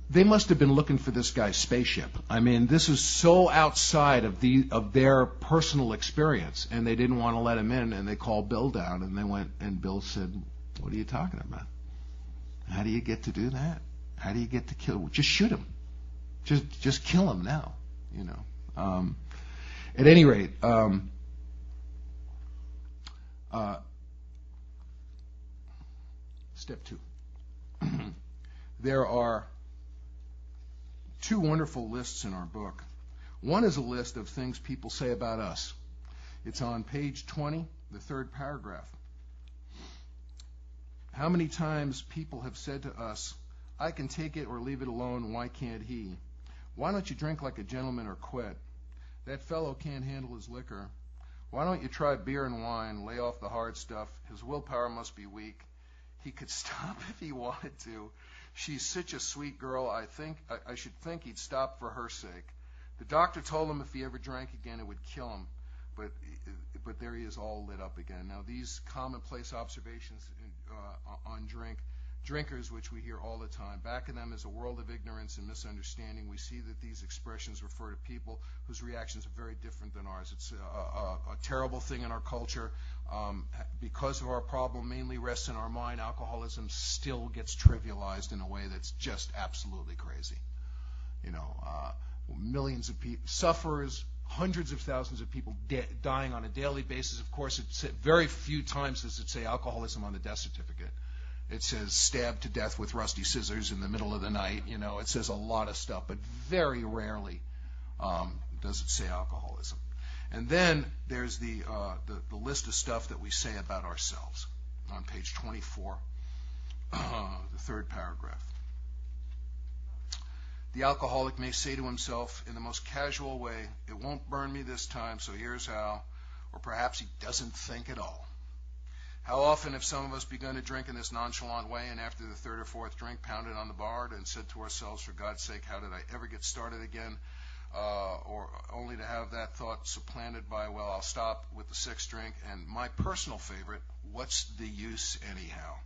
They must have been looking for this guy's spaceship. I mean, this is so outside of their personal experience, and they didn't want to let him in, and they called Bill down, and they went, and Bill said, "What are you talking about? How do you get to do that? How do you get to kill? Just shoot him. Just kill him now." You know. At any rate, step 2. There are 2 wonderful lists in our book. One is a list of things people say about us. It's on page 20, the 3rd paragraph. How many times people have said to us, "I can take it or leave it alone, why can't he? Why don't you drink like a gentleman or quit? That fellow can't handle his liquor. Why don't you try beer and wine, lay off the hard stuff? His willpower must be weak. He could stop if he wanted to. She's such a sweet girl, I should think he'd stop for her sake. The doctor told him if he ever drank again, it would kill him. But there he is, all lit up again." Now, these commonplace observations on drinkers, which we hear all the time, back in them is a world of ignorance and misunderstanding. We see that these expressions refer to people whose reactions are very different than ours. It's a terrible thing in our culture. Because of our problem mainly rests in our mind, alcoholism still gets trivialized in a way that's just absolutely crazy. You know, millions of people, sufferers, hundreds of thousands of people dying on a daily basis. Of course, it's very few times does it say alcoholism on the death certificate. It says stabbed to death with rusty scissors in the middle of the night. You know, it says a lot of stuff, but very rarely does it say alcoholism. And then there's the list of stuff that we say about ourselves on page 24, the 3rd paragraph. The alcoholic may say to himself in the most casual way, "It won't burn me this time, so here's how." Or perhaps he doesn't think at all. How often have some of us begun to drink in this nonchalant way, and after the 3rd or 4th drink, pounded on the bar and said to ourselves, "For God's sake, how did I ever get started again?" Or only to have that thought supplanted by, "Well, I'll stop with the 6th drink." And my personal favorite, "What's the use anyhow?"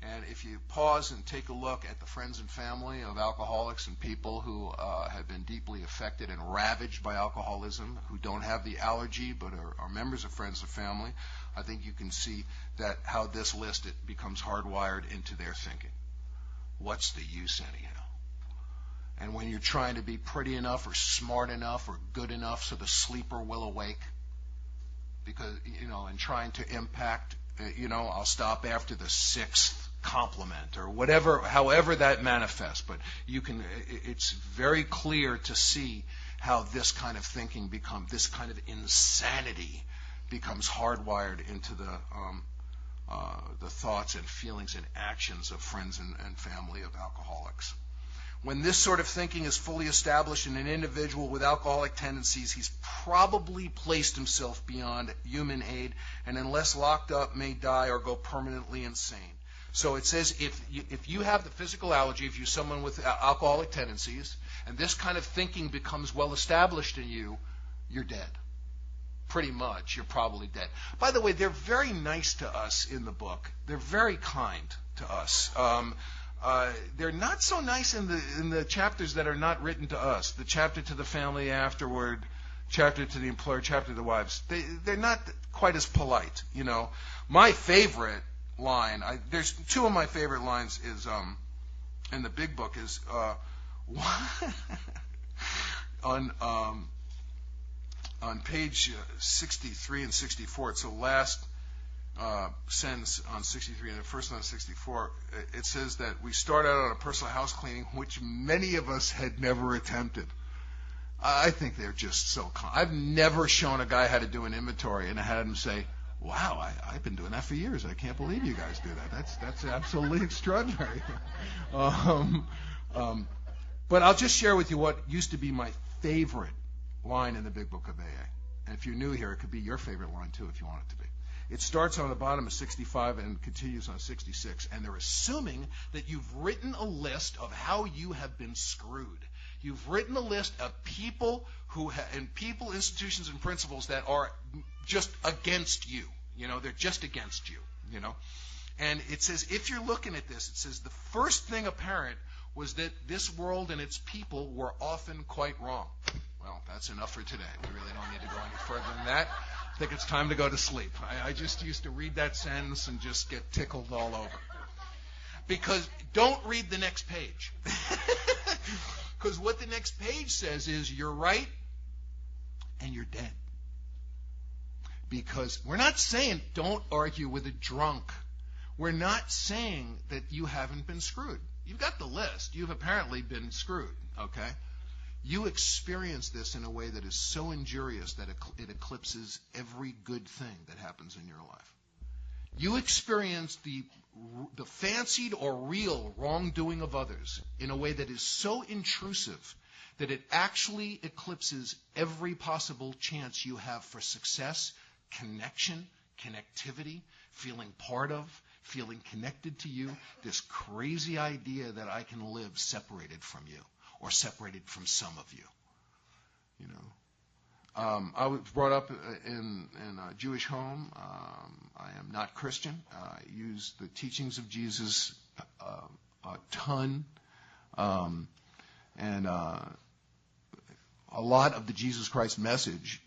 And if you pause and take a look at the friends and family of alcoholics and people who have been deeply affected and ravaged by alcoholism, who don't have the allergy but are members of friends and family, I think you can see that how this list it becomes hardwired into their thinking. What's the use anyhow? And when you're trying to be pretty enough or smart enough or good enough so the sleeper will awake, because, you know, and trying to impact, I'll stop after the 6th compliment or whatever, however that manifests. But it's very clear to see how this kind of thinking this kind of insanity becomes hardwired into the thoughts and feelings and actions of friends and family of alcoholics. When this sort of thinking is fully established in an individual with alcoholic tendencies, he's probably placed himself beyond human aid, and unless locked up, may die or go permanently insane. So it says if you have the physical allergy, if you're someone with alcoholic tendencies, and this kind of thinking becomes well established in you, you're dead. Pretty much, you're probably dead. By the way, they're very nice to us in the book. They're very kind to us. They're not so nice in the chapters that are not written to us. The chapter to the family afterward, chapter to the employer, chapter to the wives. They're not quite as polite. My favorite line, there's 2 of my favorite lines is in the big book is on page 63 and 64. It's the last sentence on 63 and the first on 64. It says that we start out on a personal house cleaning, which many of us had never attempted. I think they're just so I've never shown a guy how to do an inventory and I had him say, "Wow, I've been doing that for years. I can't believe you guys do that. That's absolutely extraordinary." But I'll just share with you what used to be my favorite line in the Big Book of AA. And if you're new here, it could be your favorite line too if you want it to be. It starts on the bottom of 65 and continues on 66, and they're assuming that you've written a list of how you have been screwed. You've written a list of people and people, institutions, and principles that are just against you. They're just against you. And it says, if you're looking at this, it says the first thing apparent was that this world and its people were often quite wrong. Well, that's enough for today. We really don't need to go any further than that. I think it's time to go to sleep. I just used to read that sentence and just get tickled all over. Because don't read the next page. Because what the next page says is you're right and you're dead. Because we're not saying don't argue with a drunk. We're not saying that you haven't been screwed. You've got the list. You've apparently been screwed, okay? You experience this in a way that is so injurious that it eclipses every good thing that happens in your life. You experience the fancied or real wrongdoing of others in a way that is so intrusive that it actually eclipses every possible chance you have for success, connection, connectivity, feeling part of, feeling connected to you, this crazy idea that I can live separated from you or separated from some of you. I was brought up in a Jewish home. I am not Christian. I use the teachings of Jesus a ton. And a lot of the Jesus Christ message,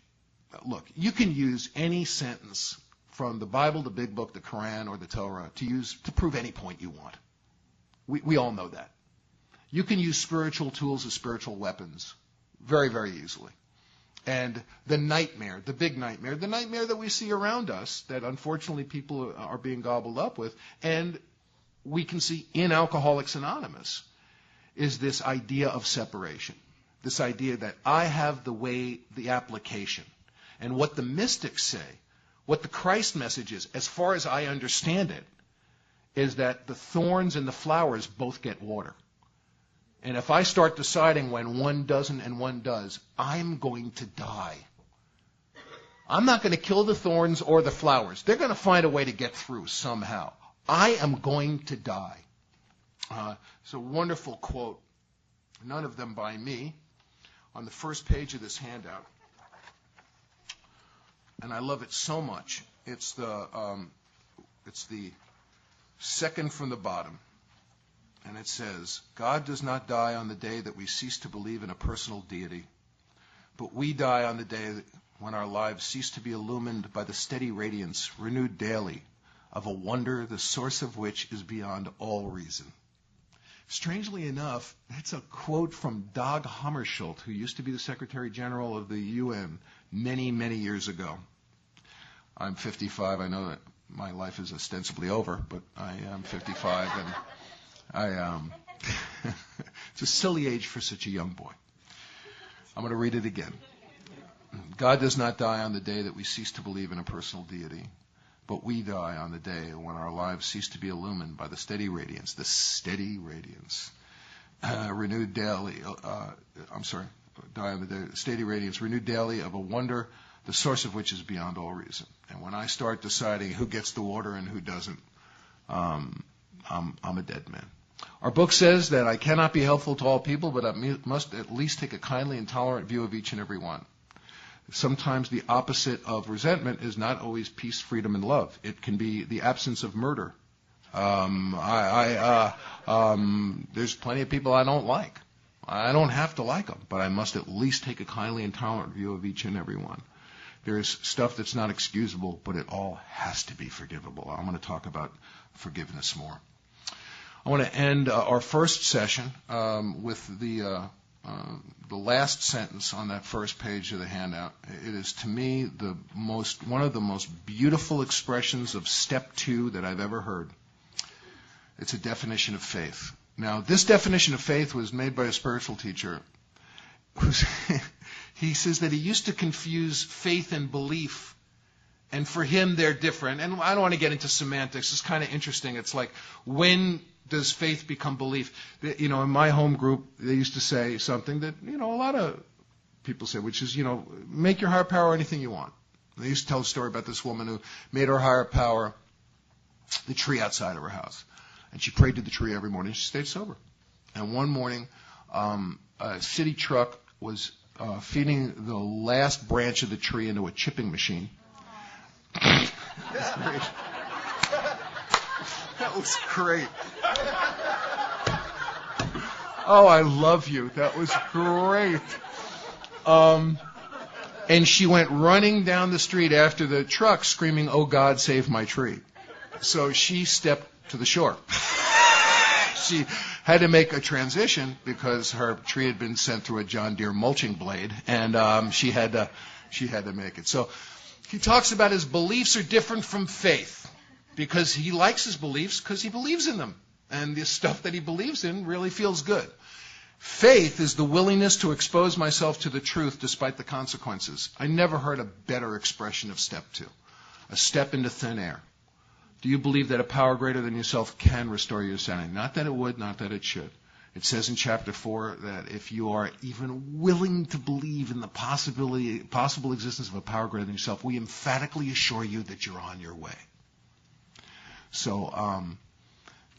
look, you can use any sentence from the Bible, the Big Book, the Quran, or the Torah to prove any point you want. We all know that. You can use spiritual tools as spiritual weapons very, very easily. And the nightmare, the big nightmare, the nightmare that we see around us that unfortunately people are being gobbled up with, and we can see in Alcoholics Anonymous, is this idea of separation. This idea that I have the application. And what the mystics say, what the Christ message is, as far as I understand it, is that the thorns and the flowers both get water. And if I start deciding when one doesn't and one does, I'm going to die. I'm not going to kill the thorns or the flowers. They're going to find a way to get through somehow. I am going to die. It's a wonderful quote, none of them by me, on the first page of this handout. And I love it so much. It's the second from the bottom. And it says, God does not die on the day that we cease to believe in a personal deity, but we die on the day when our lives cease to be illumined by the steady radiance, renewed daily, of a wonder the source of which is beyond all reason. Strangely enough, that's a quote from Dag Hammarskjöld, who used to be the Secretary General of the UN many, many years ago. I'm 55. I know that my life is ostensibly over, but I am 55, and it's a silly age for such a young boy. I'm going to read it again. God does not die on the day that we cease to believe in a personal deity, but we die on the day when our lives cease to be illumined by the steady radiance, renewed daily, die on the day, steady radiance, renewed daily of a wonder, the source of which is beyond all reason. And when I start deciding who gets the water and who doesn't, I'm a dead man. Our book says that I cannot be helpful to all people, but I must at least take a kindly and tolerant view of each and every one. Sometimes the opposite of resentment is not always peace, freedom, and love. It can be the absence of murder. There's plenty of people I don't like. I don't have to like them, but I must at least take a kindly and tolerant view of each and every one. There's stuff that's not excusable, but it all has to be forgivable. I'm going to talk about forgiveness more. I want to end our first session with the last sentence on that first page of the handout. It is, to me, one of the most beautiful expressions of step 2 that I've ever heard. It's a definition of faith. Now, this definition of faith was made by a spiritual teacher. He says that he used to confuse faith and belief, and for him they're different. And I don't want to get into semantics. It's kind of interesting. It's like, when does faith become belief? In my home group, they used to say something that, a lot of people say, which is, make your higher power anything you want. They used to tell a story about this woman who made her higher power the tree outside of her house. And she prayed to the tree every morning. She stayed sober. And one morning, a city truck was feeding the last branch of the tree into a chipping machine. That's great. That was great. Oh, I love you. That was great. And she went running down the street after the truck screaming, "Oh, God, save my tree." So she stepped to the shore. She had to make a transition because her tree had been sent through a John Deere mulching blade, and she had to make it. So he talks about his beliefs are different from faith because he likes his beliefs because he believes in them. And the stuff that he believes in really feels good. Faith is the willingness to expose myself to the truth despite the consequences. I never heard a better expression of step 2. A step into thin air. Do you believe that a power greater than yourself can restore your sanity? Not that it would, not that it should. It says in chapter 4 that if you are even willing to believe in the possible existence of a power greater than yourself, we emphatically assure you that you're on your way. So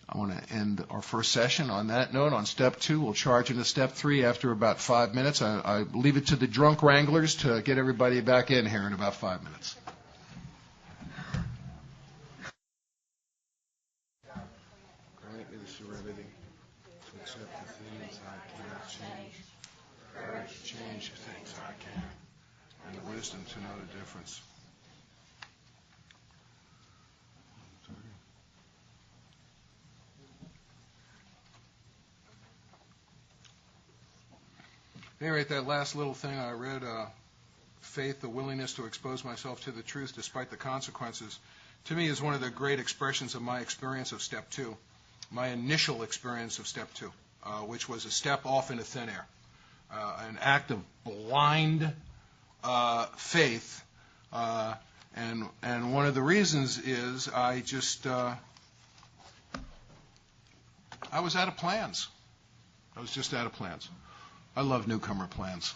I want to end our first session on that note. On step 2, we'll charge into step 3 after about 5 minutes. I leave it to the drunk wranglers to get everybody back in here in about 5 minutes. Grant me the serenity to accept the things I cannot change, or to change the things I can, and the wisdom to know the difference. Anyway, that last little thing I read, faith, the willingness to expose myself to the truth despite the consequences, to me is one of the great expressions of my experience of step 2, my initial experience of step 2, which was a step off into thin air, an act of blind faith. And one of the reasons is I was out of plans. I was just out of plans. I love newcomer plans.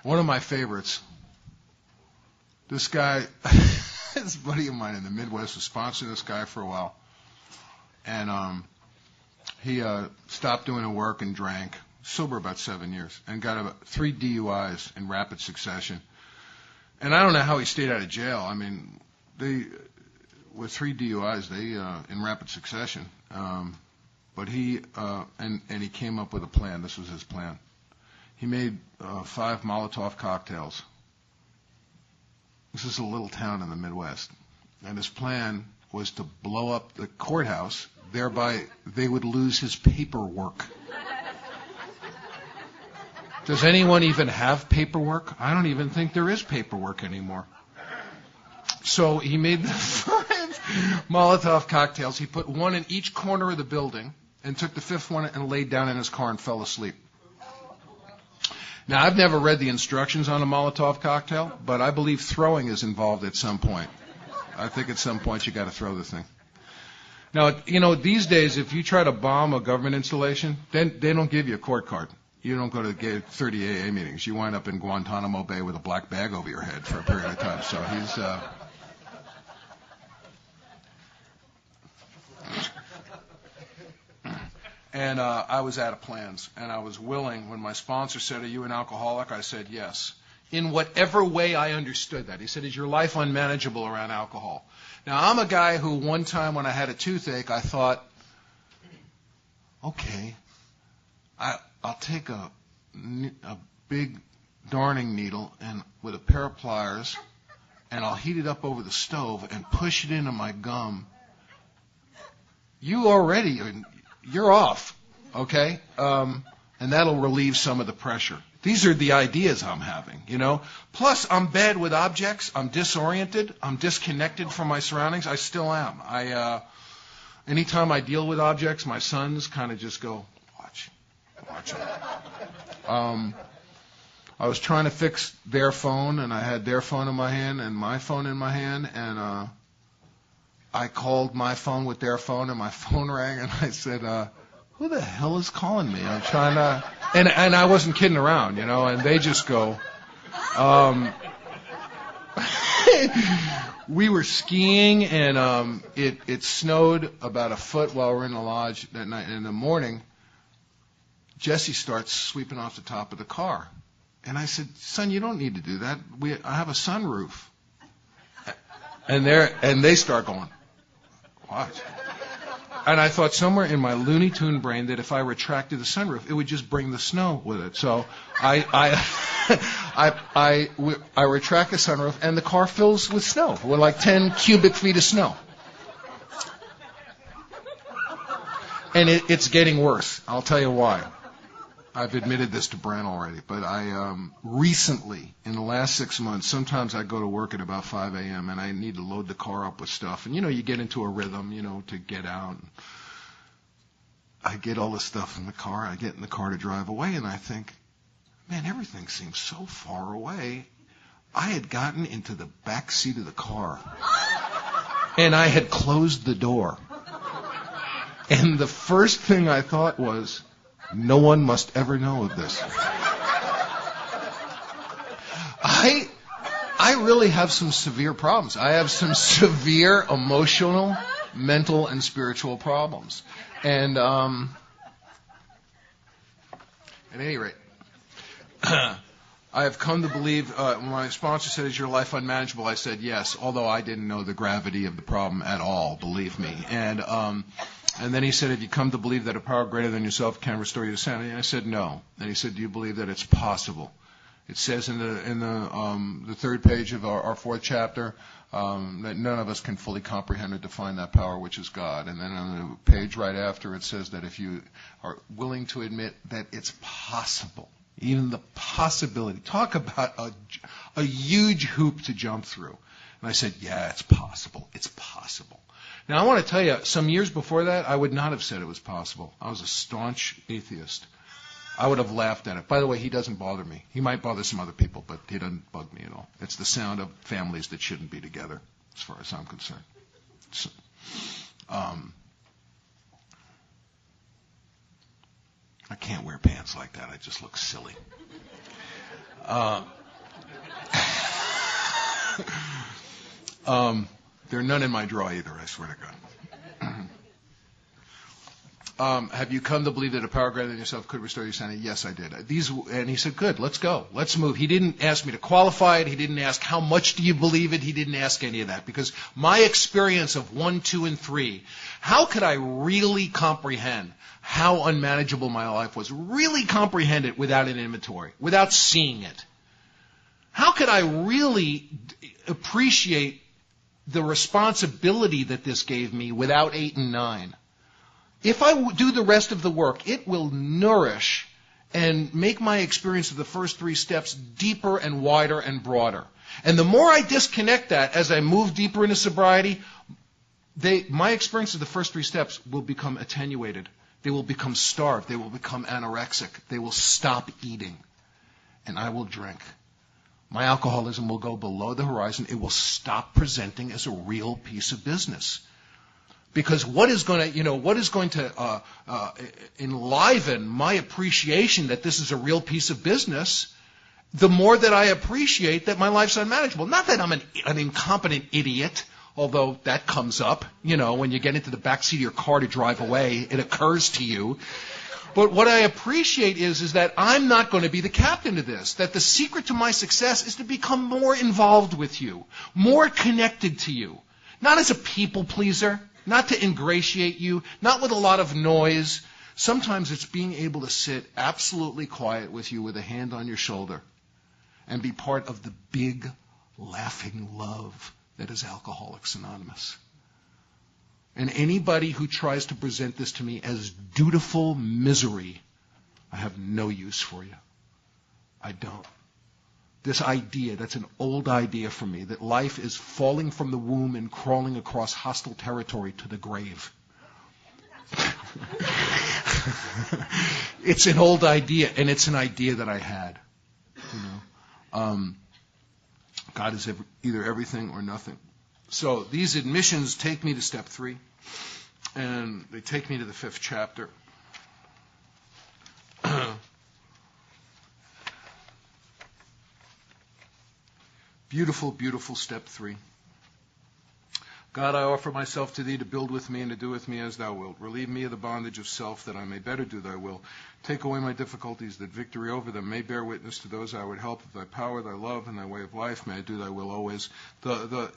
One of my favorites, this guy, this buddy of mine in the Midwest was sponsoring this guy for a while. And he stopped doing the work and drank, sober about 7 years, and got about 3 DUIs in rapid succession. And I don't know how he stayed out of jail. I mean, with 3 DUIs, in rapid succession. But he he came up with a plan. This was his plan. He made 5 Molotov cocktails. This is a little town in the Midwest. And his plan was to blow up the courthouse. Thereby, they would lose his paperwork. Does anyone even have paperwork? I don't even think there is paperwork anymore. So he made the 5 Molotov cocktails. He put 1 in each corner of the building and took the 5th one and laid down in his car and fell asleep. Now, I've never read the instructions on a Molotov cocktail, but I believe throwing is involved at some point. I think at some point you got to throw the thing. Now, these days, if you try to bomb a government installation, then they don't give you a court card. You don't go to 30 AA meetings. You wind up in Guantanamo Bay with a black bag over your head for a period of time. So he's... And I was out of plans, and I was willing. When my sponsor said, "Are you an alcoholic?" I said, "Yes." In whatever way I understood that. He said, "Is your life unmanageable around alcohol?" Now, I'm a guy who one time when I had a toothache, I thought, okay, I'll take a big darning needle and with a pair of pliers, and I'll heat it up over the stove and push it into my gum. You're off, okay? And that'll relieve some of the pressure. These are the ideas I'm having, Plus, I'm bad with objects. I'm disoriented. I'm disconnected from my surroundings. I still am. Anytime I deal with objects, my sons kind of just go, watch it. I was trying to fix their phone, and I had their phone in my hand and my phone in my hand, and I called my phone with their phone, and my phone rang, and I said, who the hell is calling me? I'm trying to, and I wasn't kidding around, and they just go, We were skiing, and it snowed about a foot while we were in the lodge that night. And in the morning, Jesse starts sweeping off the top of the car. And I said, son, you don't need to do that. I have a sunroof. And they start going, what? And I thought somewhere in my Looney Tune brain that if I retracted the sunroof, it would just bring the snow with it. So I retract the sunroof, and the car fills with snow, with like 10 cubic feet of snow. And it's getting worse. I'll tell you why. I've admitted this to Bran already, but I recently, in the last 6 months, sometimes I go to work at about 5 a.m. and I need to load the car up with stuff. And, you get into a rhythm, to get out. I get all the stuff in the car. I get in the car to drive away, and I think, man, everything seems so far away. I had gotten into the back seat of the car, and I had closed the door. And the first thing I thought was, no one must ever know of this. I really have some severe problems. I have some severe emotional, mental, and spiritual problems. And at any rate, I have come to believe, when my sponsor said, is your life unmanageable? I said yes, although I didn't know the gravity of the problem at all, believe me. And then he said, have you come to believe that a power greater than yourself can restore you to sanity? And I said, no. And he said, do you believe that it's possible? It says in the third page of our fourth chapter that none of us can fully comprehend or define that power, which is God. And then on the page right after, it says that if you are willing to admit that it's possible, even the possibility, talk about a huge hoop to jump through. And I said, yeah, it's possible. It's possible. Now, I want to tell you, some years before that, I would not have said it was possible. I was a staunch atheist. I would have laughed at it. By the way, he doesn't bother me. He might bother some other people, but he doesn't bug me at all. It's the sound of families that shouldn't be together, as far as I'm concerned. So, I can't wear pants like that. I just look silly. There are none in my drawer either, I swear to God. Have you come to believe that a power greater than yourself could restore your sanity? Yes, I did. And he said, good, let's go. Let's move. He didn't ask me to qualify it. He didn't ask how much do you believe it. He didn't ask any of that. Because my experience of 1, 2, and 3, how could I really comprehend how unmanageable my life was? Really comprehend it without an inventory, without seeing it? How could I really appreciate the responsibility that this gave me without 8 and 9? If I do the rest of the work, it will nourish and make my experience of the first 3 steps deeper and wider and broader. And the more I disconnect that as I move deeper into sobriety, my experience of the first 3 steps will become attenuated. They will become starved. They will become anorexic. They will stop eating. And I will drink. My alcoholism will go below the horizon. It will stop presenting as a real piece of business. Because what is going to enliven my appreciation that this is a real piece of business, the more that I appreciate that my life's unmanageable. Not that I'm an incompetent idiot, although that comes up, when you get into the backseat of your car to drive away, it occurs to you. But what I appreciate is that I'm not going to be the captain of this, that the secret to my success is to become more involved with you, more connected to you, not as a people pleaser, not to ingratiate you, not with a lot of noise. Sometimes it's being able to sit absolutely quiet with you with a hand on your shoulder and be part of the big, laughing love that is Alcoholics Anonymous. And anybody who tries to present this to me as dutiful misery, I have no use for you. I don't. This idea, that's an old idea for me, that life is falling from the womb and crawling across hostile territory to the grave. It's an old idea, and it's an idea that I had. God is either everything or nothing. So these admissions take me to step 3, and they take me to the 5th chapter. Beautiful, beautiful step 3. God, I offer myself to thee to build with me and to do with me as thou wilt. Relieve me of the bondage of self, that I may better do thy will. Take away my difficulties, that victory over them may bear witness to those I would help. Of thy power, thy love, and thy way of life, may I do thy will always. The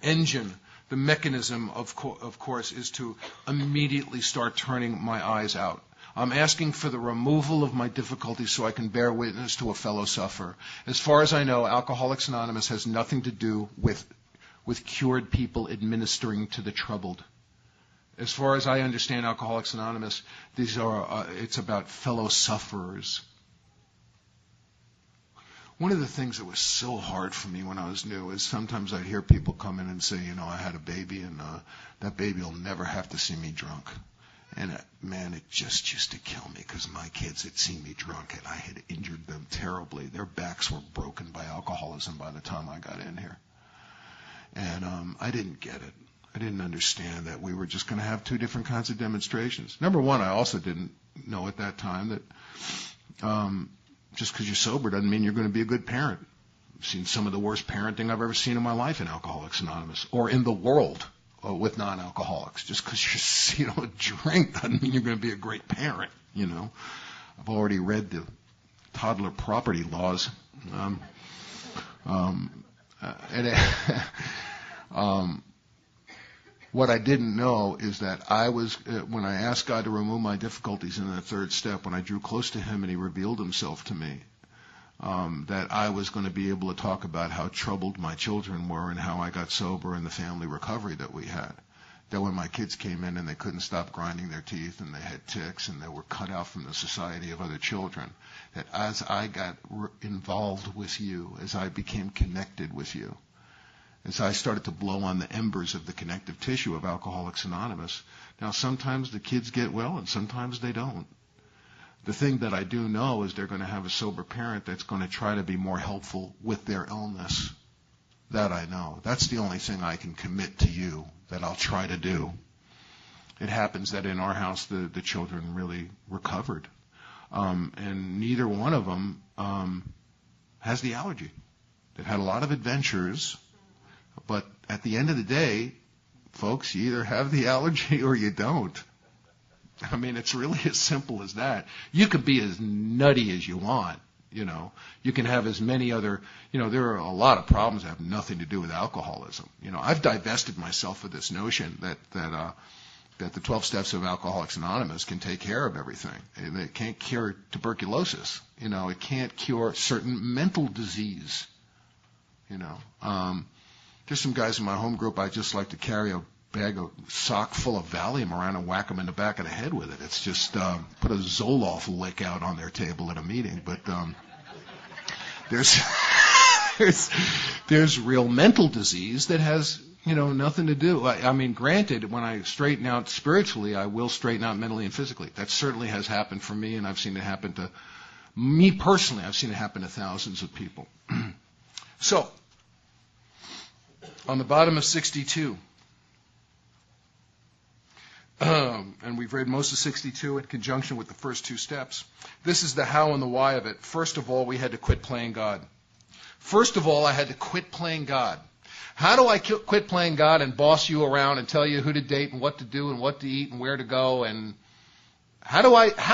engine, the mechanism, of course, is to immediately start turning my eyes out. I'm asking for the removal of my difficulties so I can bear witness to a fellow sufferer. As far as I know, Alcoholics Anonymous has nothing to do with cured people administering to the troubled. As far as I understand Alcoholics Anonymous, it's about fellow sufferers. One of the things that was so hard for me when I was new is sometimes I'd hear people come in and say, I had a baby and that baby will never have to see me drunk. And man, it just used to kill me because my kids had seen me drunk and I had injured them terribly. Their backs were broken by alcoholism by the time I got in here. And I didn't get it. I didn't understand that we were just going to have two different kinds of demonstrations. Number one, I also didn't know at that time that just because you're sober doesn't mean you're going to be a good parent. I've seen some of the worst parenting I've ever seen in my life in Alcoholics Anonymous or in the world with non-alcoholics. Just because you don't drink doesn't mean you're going to be a great parent. I've already read the toddler property laws. What I didn't know is that when I asked God to remove my difficulties in the third step, when I drew close to him and he revealed himself to me, that I was going to be able to talk about how troubled my children were and how I got sober and the family recovery that we had. That when my kids came in and they couldn't stop grinding their teeth and they had tics and they were cut out from the society of other children, that as I got involved with you, as I became connected with you, as I started to blow on the embers of the connective tissue of Alcoholics Anonymous, now sometimes the kids get well and sometimes they don't. The thing that I do know is they're going to have a sober parent that's going to try to be more helpful with their illness. That I know. That's the only thing I can commit to you that I'll try to do. It happens that in our house the children really recovered. And neither one of them has the allergy. They've had a lot of adventures, but at the end of the day, folks, you either have the allergy or you don't. I mean, it's really as simple as that. You could be as nutty as you want. You can have as many other, there are a lot of problems that have nothing to do with alcoholism. I've divested myself of this notion that the 12 steps of Alcoholics Anonymous can take care of everything. It can't cure tuberculosis. It can't cure certain mental disease. There's some guys in my home group I just like to carry a sock full of Valium around and whack them in the back of the head with it. It's just put a Zoloft lick out on their table at a meeting. But there's real mental disease that has nothing to do. I mean, granted, when I straighten out spiritually, I will straighten out mentally and physically. That certainly has happened for me, and I've seen it happen to me personally. I've seen it happen to thousands of people. So, on the bottom of 62. And we've read most of 62 in conjunction with the first two steps. This is the how and the why of it. First of all, we had to quit playing God. First of all, I had to quit playing God. How do I quit playing God and boss you around and tell you who to date and what to do and what to eat and where to go? And how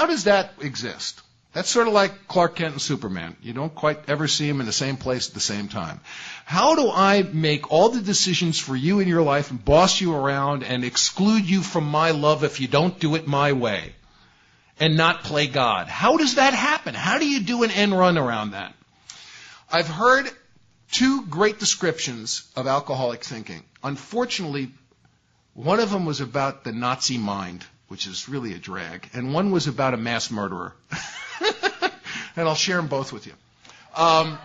does that exist? That's sort of like Clark Kent and Superman. You don't quite ever see them in the same place at the same time. How do I make all the decisions for you in your life and boss you around and exclude you from my love if you don't do it my way and not play God? How does that happen? How do you do an end run around that? I've heard two great descriptions of alcoholic thinking. Unfortunately, one of them was about the Nazi mind, which is really a drag, and one was about a mass murderer. And I'll share them both with you. I've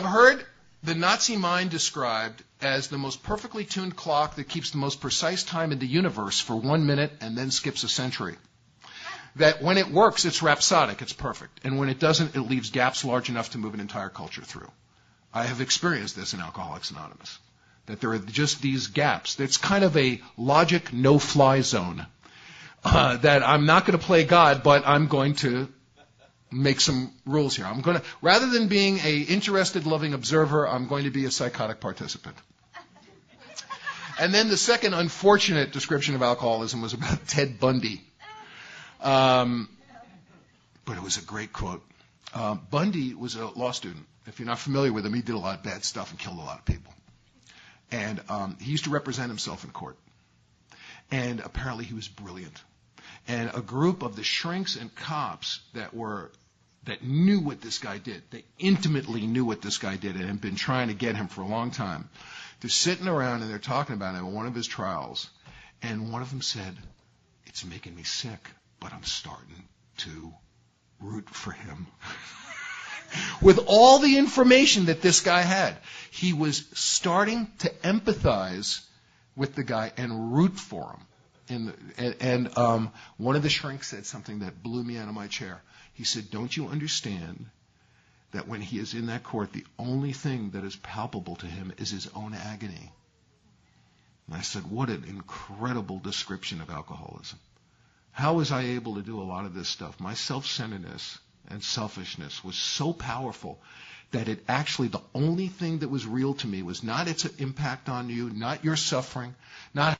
heard the Nazi mind described as the most perfectly tuned clock that keeps the most precise time in the universe for 1 minute and then skips a century. That when it works, it's rhapsodic, it's perfect. And when it doesn't, it leaves gaps large enough to move an entire culture through. I have experienced this in Alcoholics Anonymous. That there are just these gaps. It's kind of a logic no-fly zone. That I'm not going to play God, but I'm going to make some rules here. I'm going to, rather than being a interested, loving observer, I'm going to be a psychotic participant. And then the second unfortunate description of alcoholism was about Ted Bundy. But it was a great quote. Bundy was a law student. If you're not familiar with him, he did a lot of bad stuff and killed a lot of people. And he used to represent himself in court. And apparently he was brilliant. And a group of the shrinks and cops that knew what this guy did, they intimately knew what this guy did and had been trying to get him for a long time. They're sitting around and they're talking about him in one of his trials. And one of them said, "It's making me sick, but I'm starting to root for him." With all the information that this guy had, he was starting to empathize with the guy and root for him. And one of the shrinks said something that blew me out of my chair. He said, "Don't you understand that when he is in that court, the only thing that is palpable to him is his own agony?" And I said, what an incredible description of alcoholism. How was I able to do a lot of this stuff? My self-centeredness and selfishness was so powerful that it actually, the only thing that was real to me was not its impact on you, not your suffering, not